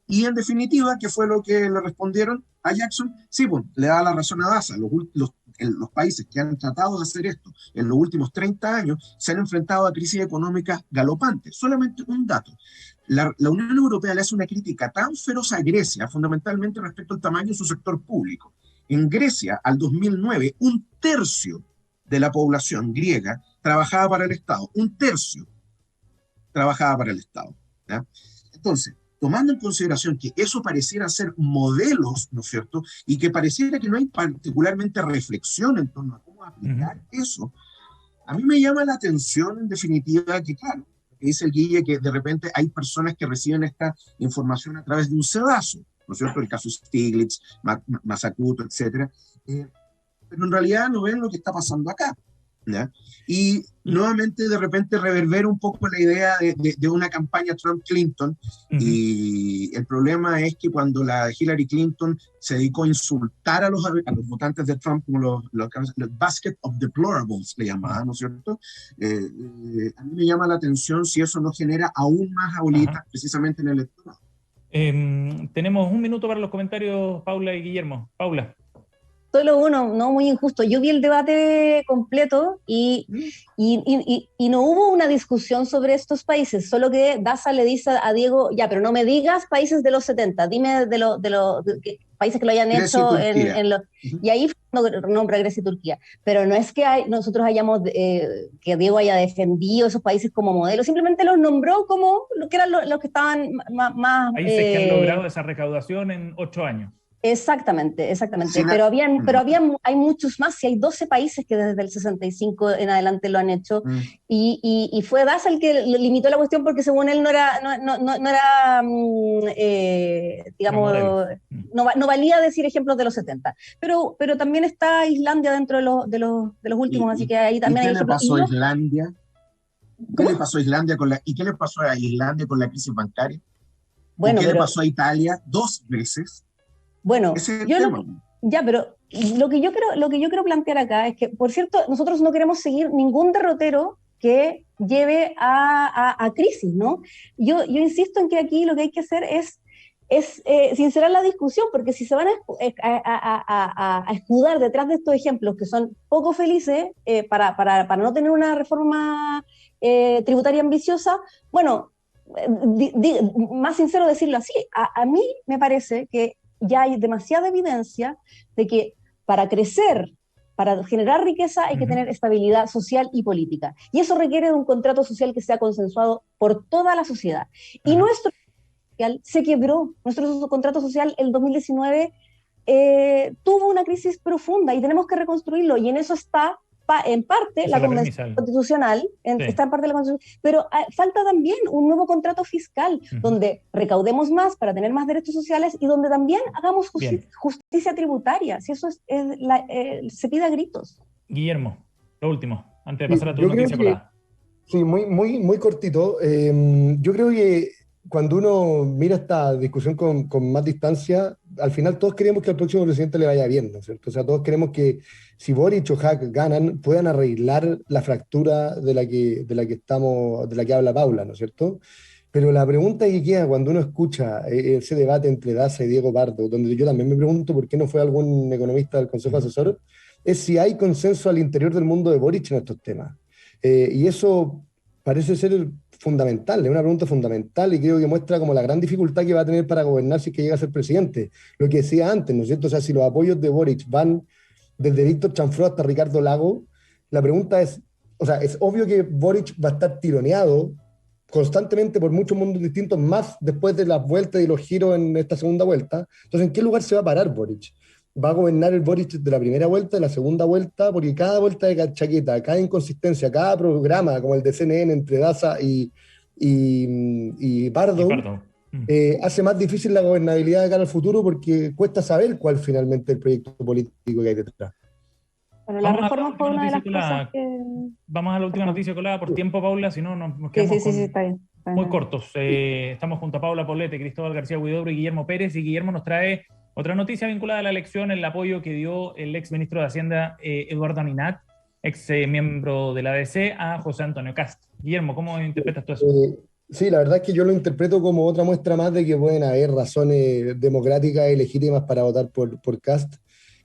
Y en definitiva, ¿qué fue lo que le respondieron a Jackson? Sí, pues, le da la razón a Daza. Los países que han tratado de hacer esto en los últimos 30 años se han enfrentado a crisis económicas galopantes. Solamente un dato. La Unión Europea le hace una crítica tan feroz a Grecia, fundamentalmente respecto al tamaño de su sector público. En Grecia, al 2009, 1/3 de la población griega trabajaba para el Estado. 1/3 trabajaba para el Estado, ¿ya? Entonces, tomando en consideración que eso pareciera ser modelos, ¿no es cierto? Y que pareciera que no hay particularmente reflexión en torno a cómo aplicar eso, a mí me llama la atención, en definitiva, que claro, que dice el Guille, que de repente hay personas que reciben esta información a través de un sedazo, ¿no es cierto? El caso Stiglitz, Masakuto, etc. Pero en realidad no ven lo que está pasando acá, ¿ya? Y nuevamente de repente reverbera un poco la idea de una campaña Trump-Clinton, y el problema es que cuando la Hillary Clinton se dedicó a insultar a los votantes de Trump como los basket of deplorables, le llamaban, ¿no es cierto? A mí me llama la atención si eso no genera aún más aulitas precisamente en el electorado. Tenemos un minuto para los comentarios, Paula y Guillermo. Paula. Solo uno, no muy injusto. Yo vi el debate completo y no hubo una discusión sobre estos países, solo que Daza le dice a Diego, ya, pero no me digas países de los 70, dime de los países que lo hayan hecho y ahí nombra Grecia y Turquía. Pero no es que nosotros hayamos, que Diego haya defendido esos países como modelo, simplemente los nombró como lo que eran los que estaban más... Países que han logrado esa recaudación en 8 años. Exactamente. Sí, pero hay muchos más, y hay 12 países que desde el 65 en adelante lo han hecho, y fue Daza el que limitó la cuestión porque según él no valía decir ejemplos de los 70. Pero también está Islandia dentro de los últimos, así que ahí también hay ejemplos. ¿Qué le pasó a Islandia? ¿Qué le pasó a Islandia qué le pasó a Islandia con la crisis bancaria? Bueno, ¿qué le pasó a Italia 2 veces? Bueno, pero lo que yo quiero plantear acá es que, por cierto, nosotros no queremos seguir ningún derrotero que lleve a crisis, ¿no? Yo insisto en que aquí lo que hay que hacer es sincerar la discusión, porque si se van a escudar detrás de estos ejemplos que son poco felices para no tener una reforma tributaria ambiciosa, bueno, más sincero decirlo así, a mí me parece que ya hay demasiada evidencia de que para crecer, para generar riqueza, hay que tener estabilidad social y política. Y eso requiere de un contrato social que sea consensuado por toda la sociedad. Y nuestro social se quebró. Nuestro contrato social, el 2019, tuvo una crisis profunda y tenemos que reconstruirlo. Y en eso está en parte la Convención Constitucional, está en parte de la Constitución, pero falta también un nuevo contrato fiscal, donde recaudemos más para tener más derechos sociales y donde también hagamos justicia tributaria, si eso se pide a gritos. Guillermo, lo último, antes de pasar a tu noticia colada. Sí, muy cortito. Yo creo que cuando uno mira esta discusión con más distancia, al final todos queremos que al próximo presidente le vaya bien, ¿no es cierto? O sea, todos queremos que si Boric o Hack ganan, puedan arreglar la fractura de la que habla Paula, ¿no es cierto? Pero la pregunta que queda cuando uno escucha ese debate entre Daza y Diego Pardo, donde yo también me pregunto por qué no fue algún economista del Consejo Asesor, es si hay consenso al interior del mundo de Boric en estos temas. Y eso parece ser fundamental, es una pregunta fundamental, y creo que muestra como la gran dificultad que va a tener para gobernar si es que llega a ser presidente. Lo que decía antes, ¿no es cierto? O sea, si los apoyos de Boric van desde Víctor Chanfró hasta Ricardo Lago, la pregunta es, o sea, es obvio que Boric va a estar tironeado constantemente por muchos mundos distintos, más después de las vueltas y los giros en esta segunda vuelta. Entonces, ¿en qué lugar se va a parar Boric? ¿Va a gobernar el Boric de la primera vuelta, de la segunda vuelta? Porque cada vuelta de chaqueta, cada inconsistencia, cada programa, como el de CNN entre Daza y Pardo, hace más difícil la gobernabilidad de cara al futuro, porque cuesta saber cuál finalmente es el proyecto político que hay detrás. Bueno, la reforma fue una de las cosas que... Vamos a la última noticia colada por tiempo, Paula, si no nos quedamos está bien. Muy cortos. Estamos junto a Paula Poblete, Cristóbal García Huidobro y Guillermo Pérez, y Guillermo nos trae Otra noticia vinculada a la elección, el apoyo que dio el ex ministro de Hacienda, Eduardo Aninat, ex miembro de la ADC, a José Antonio Kast. Guillermo, ¿cómo interpretas tú eso? Sí, la verdad es que yo lo interpreto como otra muestra más de que pueden haber razones democráticas y legítimas para votar por Kast,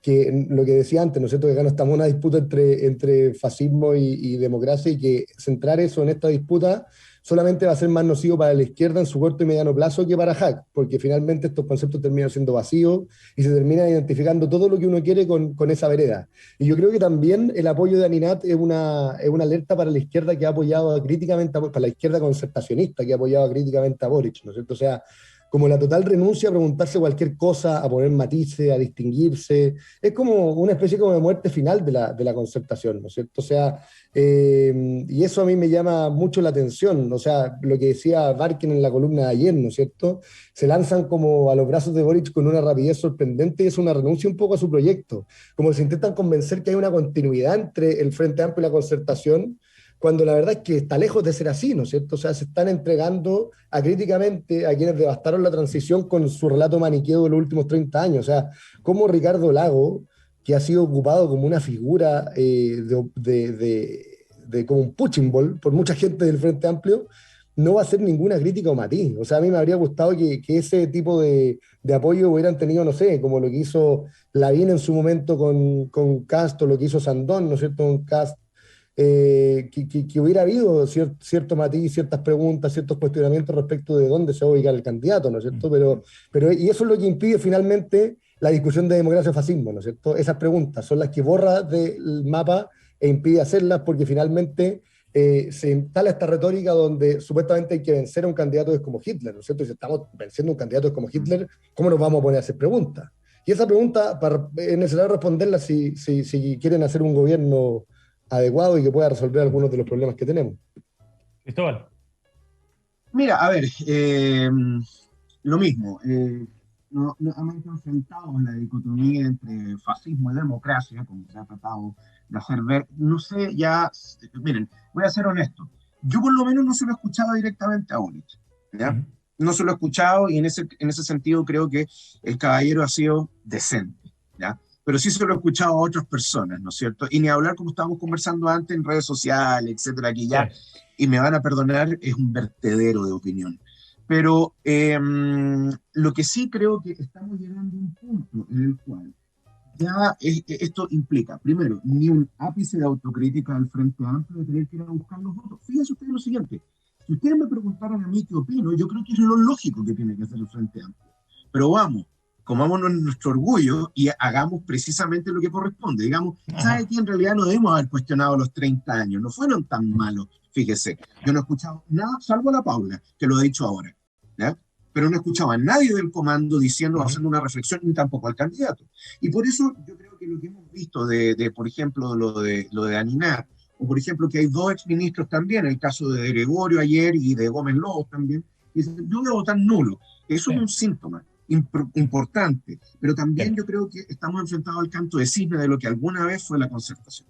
que lo que decía antes, ¿no es cierto?, que acá no estamos en una disputa entre fascismo y democracia, y que centrar eso en esta disputa solamente va a ser más nocivo para la izquierda en su corto y mediano plazo que para Hack, porque finalmente estos conceptos terminan siendo vacíos y se termina identificando todo lo que uno quiere con esa vereda. Y yo creo que también el apoyo de Aninat es una alerta para la izquierda que ha apoyado críticamente, para la izquierda concertacionista que ha apoyado críticamente a Boric, ¿no es cierto? O sea, como la total renuncia a preguntarse cualquier cosa, a poner matices, a distinguirse. Es como una especie como de muerte final de la concertación, ¿no es cierto? O sea, y eso a mí me llama mucho la atención. O sea, lo que decía Barkin en la columna de ayer, ¿no es cierto? Se lanzan como a los brazos de Boric con una rapidez sorprendente, y es una renuncia un poco a su proyecto. Como se intentan convencer que hay una continuidad entre el Frente Amplio y la concertación, cuando la verdad es que está lejos de ser así, ¿no es cierto? O sea, se están entregando críticamente a quienes devastaron la transición con su relato maniqueo de los últimos 30 años. O sea, como Ricardo Lago, que ha sido ocupado como una figura como un punching ball por mucha gente del Frente Amplio, no va a hacer ninguna crítica o matiz. O sea, a mí me habría gustado que ese tipo de apoyo hubieran tenido, no sé, como lo que hizo Lavín en su momento con Kast, o lo que hizo Sandón, ¿no es cierto?, con Kast. Que hubiera habido cierto matiz, ciertas preguntas, ciertos cuestionamientos respecto de dónde se va a ubicar el candidato, ¿no es cierto? Pero y eso es lo que impide finalmente la discusión de democracia o fascismo, ¿no es cierto? Esas preguntas son las que borra del mapa e impide hacerlas, porque finalmente se instala esta retórica donde supuestamente hay que vencer a un candidato que es como Hitler, ¿no es cierto? Y si estamos venciendo a un candidato que es como Hitler, ¿cómo nos vamos a poner a hacer preguntas? Y esa pregunta es necesario responderla si quieren hacer un gobierno adecuado y que pueda resolver algunos de los problemas que tenemos. Cristóbal. Mira, a ver, lo mismo. No hemos enfrentado en la dicotomía entre fascismo y democracia, como se ha tratado de hacer ver. No sé, ya, miren, voy a ser honesto. Yo por lo menos no se lo he escuchado directamente a Boric, ¿ya? No se lo he escuchado, y en ese sentido creo que el caballero ha sido decente, ¿ya? Pero sí se lo he escuchado a otras personas, ¿no es cierto? Y ni hablar, como estábamos conversando antes, en redes sociales, etcétera, que ya, y me van a perdonar, es un vertedero de opinión. Pero lo que sí creo que estamos llegando a un punto en el cual ya esto implica, primero, ni un ápice de autocrítica del Frente Amplio de tener que ir a buscar los votos. Fíjense ustedes lo siguiente, si ustedes me preguntaran a mí qué opino, yo creo que es lo lógico que tiene que hacer el Frente Amplio. Pero vamos, comámonos nuestro orgullo y hagamos precisamente lo que corresponde. Digamos, ¿sabe qué? En realidad no debemos haber cuestionado los 30 años, no fueron tan malos, fíjese. Yo no he escuchado nada, salvo a la Paula, que lo ha dicho ahora, ¿ya? Pero no he escuchado a nadie del comando diciendo, haciendo una reflexión, ni tampoco al candidato. Y por eso yo creo que lo que hemos visto por ejemplo, lo de Aninat, o por ejemplo que hay dos exministros también, el caso de Gregorio ayer y de Gómez Lobos también, dicen, yo voy a votar nulo. Eso es un síntoma importante, pero también yo creo que estamos enfrentados al canto de cisne de lo que alguna vez fue la concertación.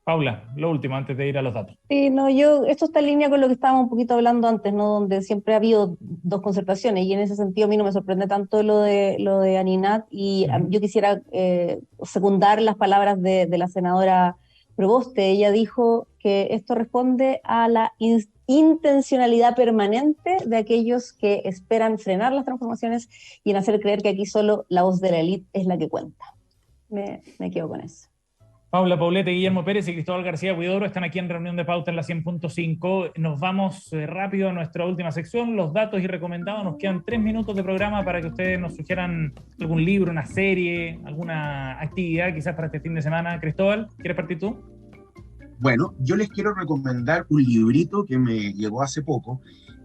Paula, lo último, antes de ir a los datos. Sí, no, esto está en línea con lo que estábamos un poquito hablando antes, ¿no? Donde siempre ha habido dos concertaciones, y en ese sentido a mí no me sorprende tanto lo de Aninat, y yo quisiera secundar las palabras de la senadora Proboste. Ella dijo que esto responde a la intencionalidad permanente de aquellos que esperan frenar las transformaciones y en hacer creer que aquí solo la voz de la élite es la que cuenta. Me quedo con eso. Paula Paulete, Guillermo Pérez y Cristóbal García Huidobro están aquí en Reunión de Pauta en la 100.5. Nos vamos rápido a nuestra última sección, los datos y recomendados. Nos quedan 3 minutos de programa para que ustedes nos sugieran algún libro, una serie, alguna actividad quizás para este fin de semana. Cristóbal, ¿quieres partir tú? Bueno, yo les quiero recomendar un librito que me llegó hace poco,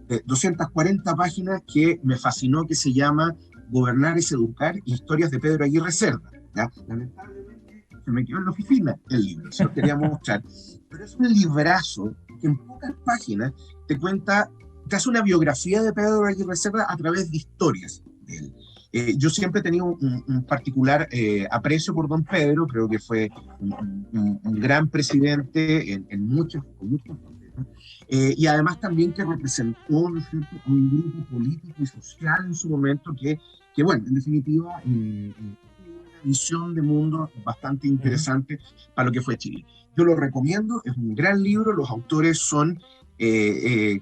de 240 páginas, que me fascinó, que se llama Gobernar es Educar, Historias de Pedro Aguirre Cerda, ¿ya? Lamentablemente se me quedó en la oficina el libro, se lo quería mostrar, pero es un librazo que en pocas páginas te cuenta, te hace una biografía de Pedro Aguirre Cerda a través de historias de él. Yo siempre he tenido un particular aprecio por don Pedro, creo que fue un gran presidente en muchas facetas, y además también que representó, ¿no es cierto?, a un grupo político y social en su momento que que bueno, en definitiva, una visión de mundo bastante interesante para lo que fue Chile. Yo lo recomiendo, es un gran libro, los autores son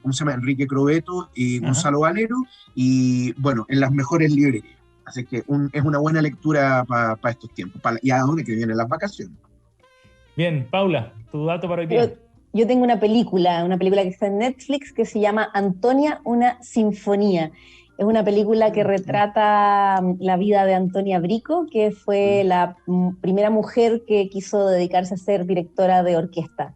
¿cómo se llama? Enrique Crobeto y Gonzalo Valero, y bueno, en las mejores librerías. Así que es una buena lectura para estos tiempos, y ahora que vienen las vacaciones. Bien, Paula, tu dato para hoy día. Yo tengo una película que está en Netflix que se llama Antonia, una sinfonía. Es una película que retrata la vida de Antonia Brico, que fue la primera mujer que quiso dedicarse a ser directora de orquesta.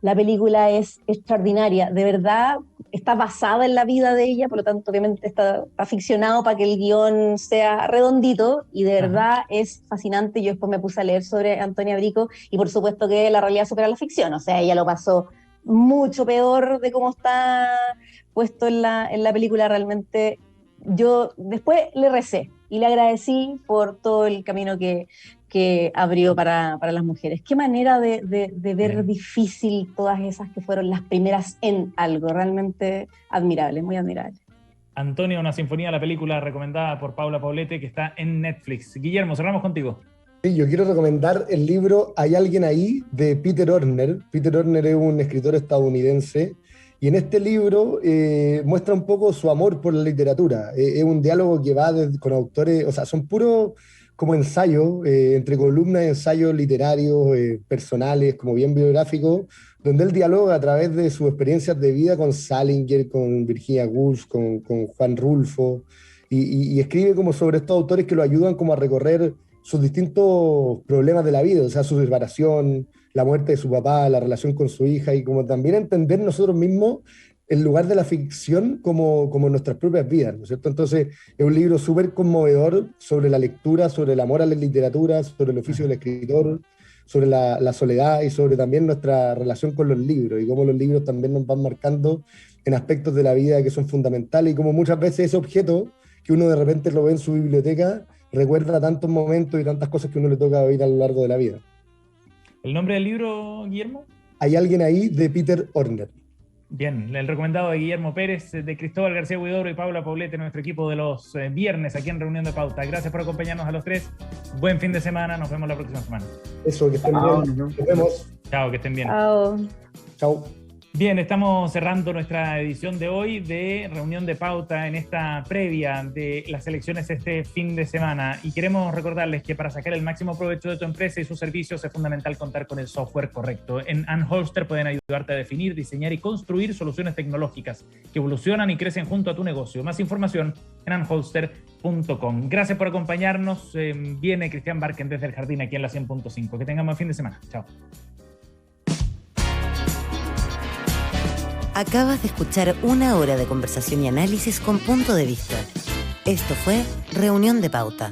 La película es extraordinaria, de verdad está basada en la vida de ella, por lo tanto obviamente está ficcionado para que el guión sea redondito, y de verdad es fascinante. Yo después me puse a leer sobre Antonia Brico y por supuesto que la realidad supera la ficción, o sea, ella lo pasó mucho peor de cómo está puesto en la película. Realmente yo después le recé y le agradecí por todo el camino que abrió para las mujeres. Qué manera de ver difícil todas esas que fueron las primeras en algo. Realmente admirable, muy admirable. Antonia, una sinfonía, la película recomendada por Paula Poblete, que está en Netflix. Guillermo, cerramos contigo. Sí, yo quiero recomendar el libro Hay alguien ahí, de Peter Orner. Peter Orner es un escritor estadounidense, y en este libro muestra un poco su amor por la literatura. Es un diálogo que va con autores, o sea, son puros como ensayos, entre columnas, ensayos literarios, personales, como bien biográficos, donde él dialoga a través de sus experiencias de vida con Salinger, con Virginia Woolf, con Juan Rulfo, y escribe como sobre estos autores que lo ayudan como a recorrer sus distintos problemas de la vida, o sea, su separación, la muerte de su papá, la relación con su hija, y como también entender nosotros mismos el lugar de la ficción como nuestras propias vidas, ¿no es cierto? Entonces es un libro súper conmovedor sobre la lectura, sobre el amor a la literatura, sobre el oficio del escritor, sobre la soledad y sobre también nuestra relación con los libros, y cómo los libros también nos van marcando en aspectos de la vida que son fundamentales, y como muchas veces ese objeto que uno de repente lo ve en su biblioteca recuerda tantos momentos y tantas cosas que uno le toca oír a lo largo de la vida. ¿El nombre del libro, Guillermo? Hay alguien ahí, de Peter Orner. Bien, el recomendado de Guillermo Pérez, de Cristóbal García Huidobro y Paula Poblete, nuestro equipo de los viernes aquí en Reunión de Pauta. Gracias por acompañarnos a los tres. Buen fin de semana, nos vemos la próxima semana. Eso, que estén bien. Nos vemos. Chao, que estén bien. Chao. Chao. Bien, estamos cerrando nuestra edición de hoy de Reunión de Pauta en esta previa de las elecciones este fin de semana, y queremos recordarles que para sacar el máximo provecho de tu empresa y sus servicios es fundamental contar con el software correcto. En Anholster pueden ayudarte a definir, diseñar y construir soluciones tecnológicas que evolucionan y crecen junto a tu negocio. Más información en anholster.com. Gracias por acompañarnos. Viene Cristian Barken desde el Jardín aquí en la 100.5. Que tengamos buen fin de semana. Chao. Acabas de escuchar una hora de conversación y análisis con punto de vista. Esto fue Reunión de Pauta.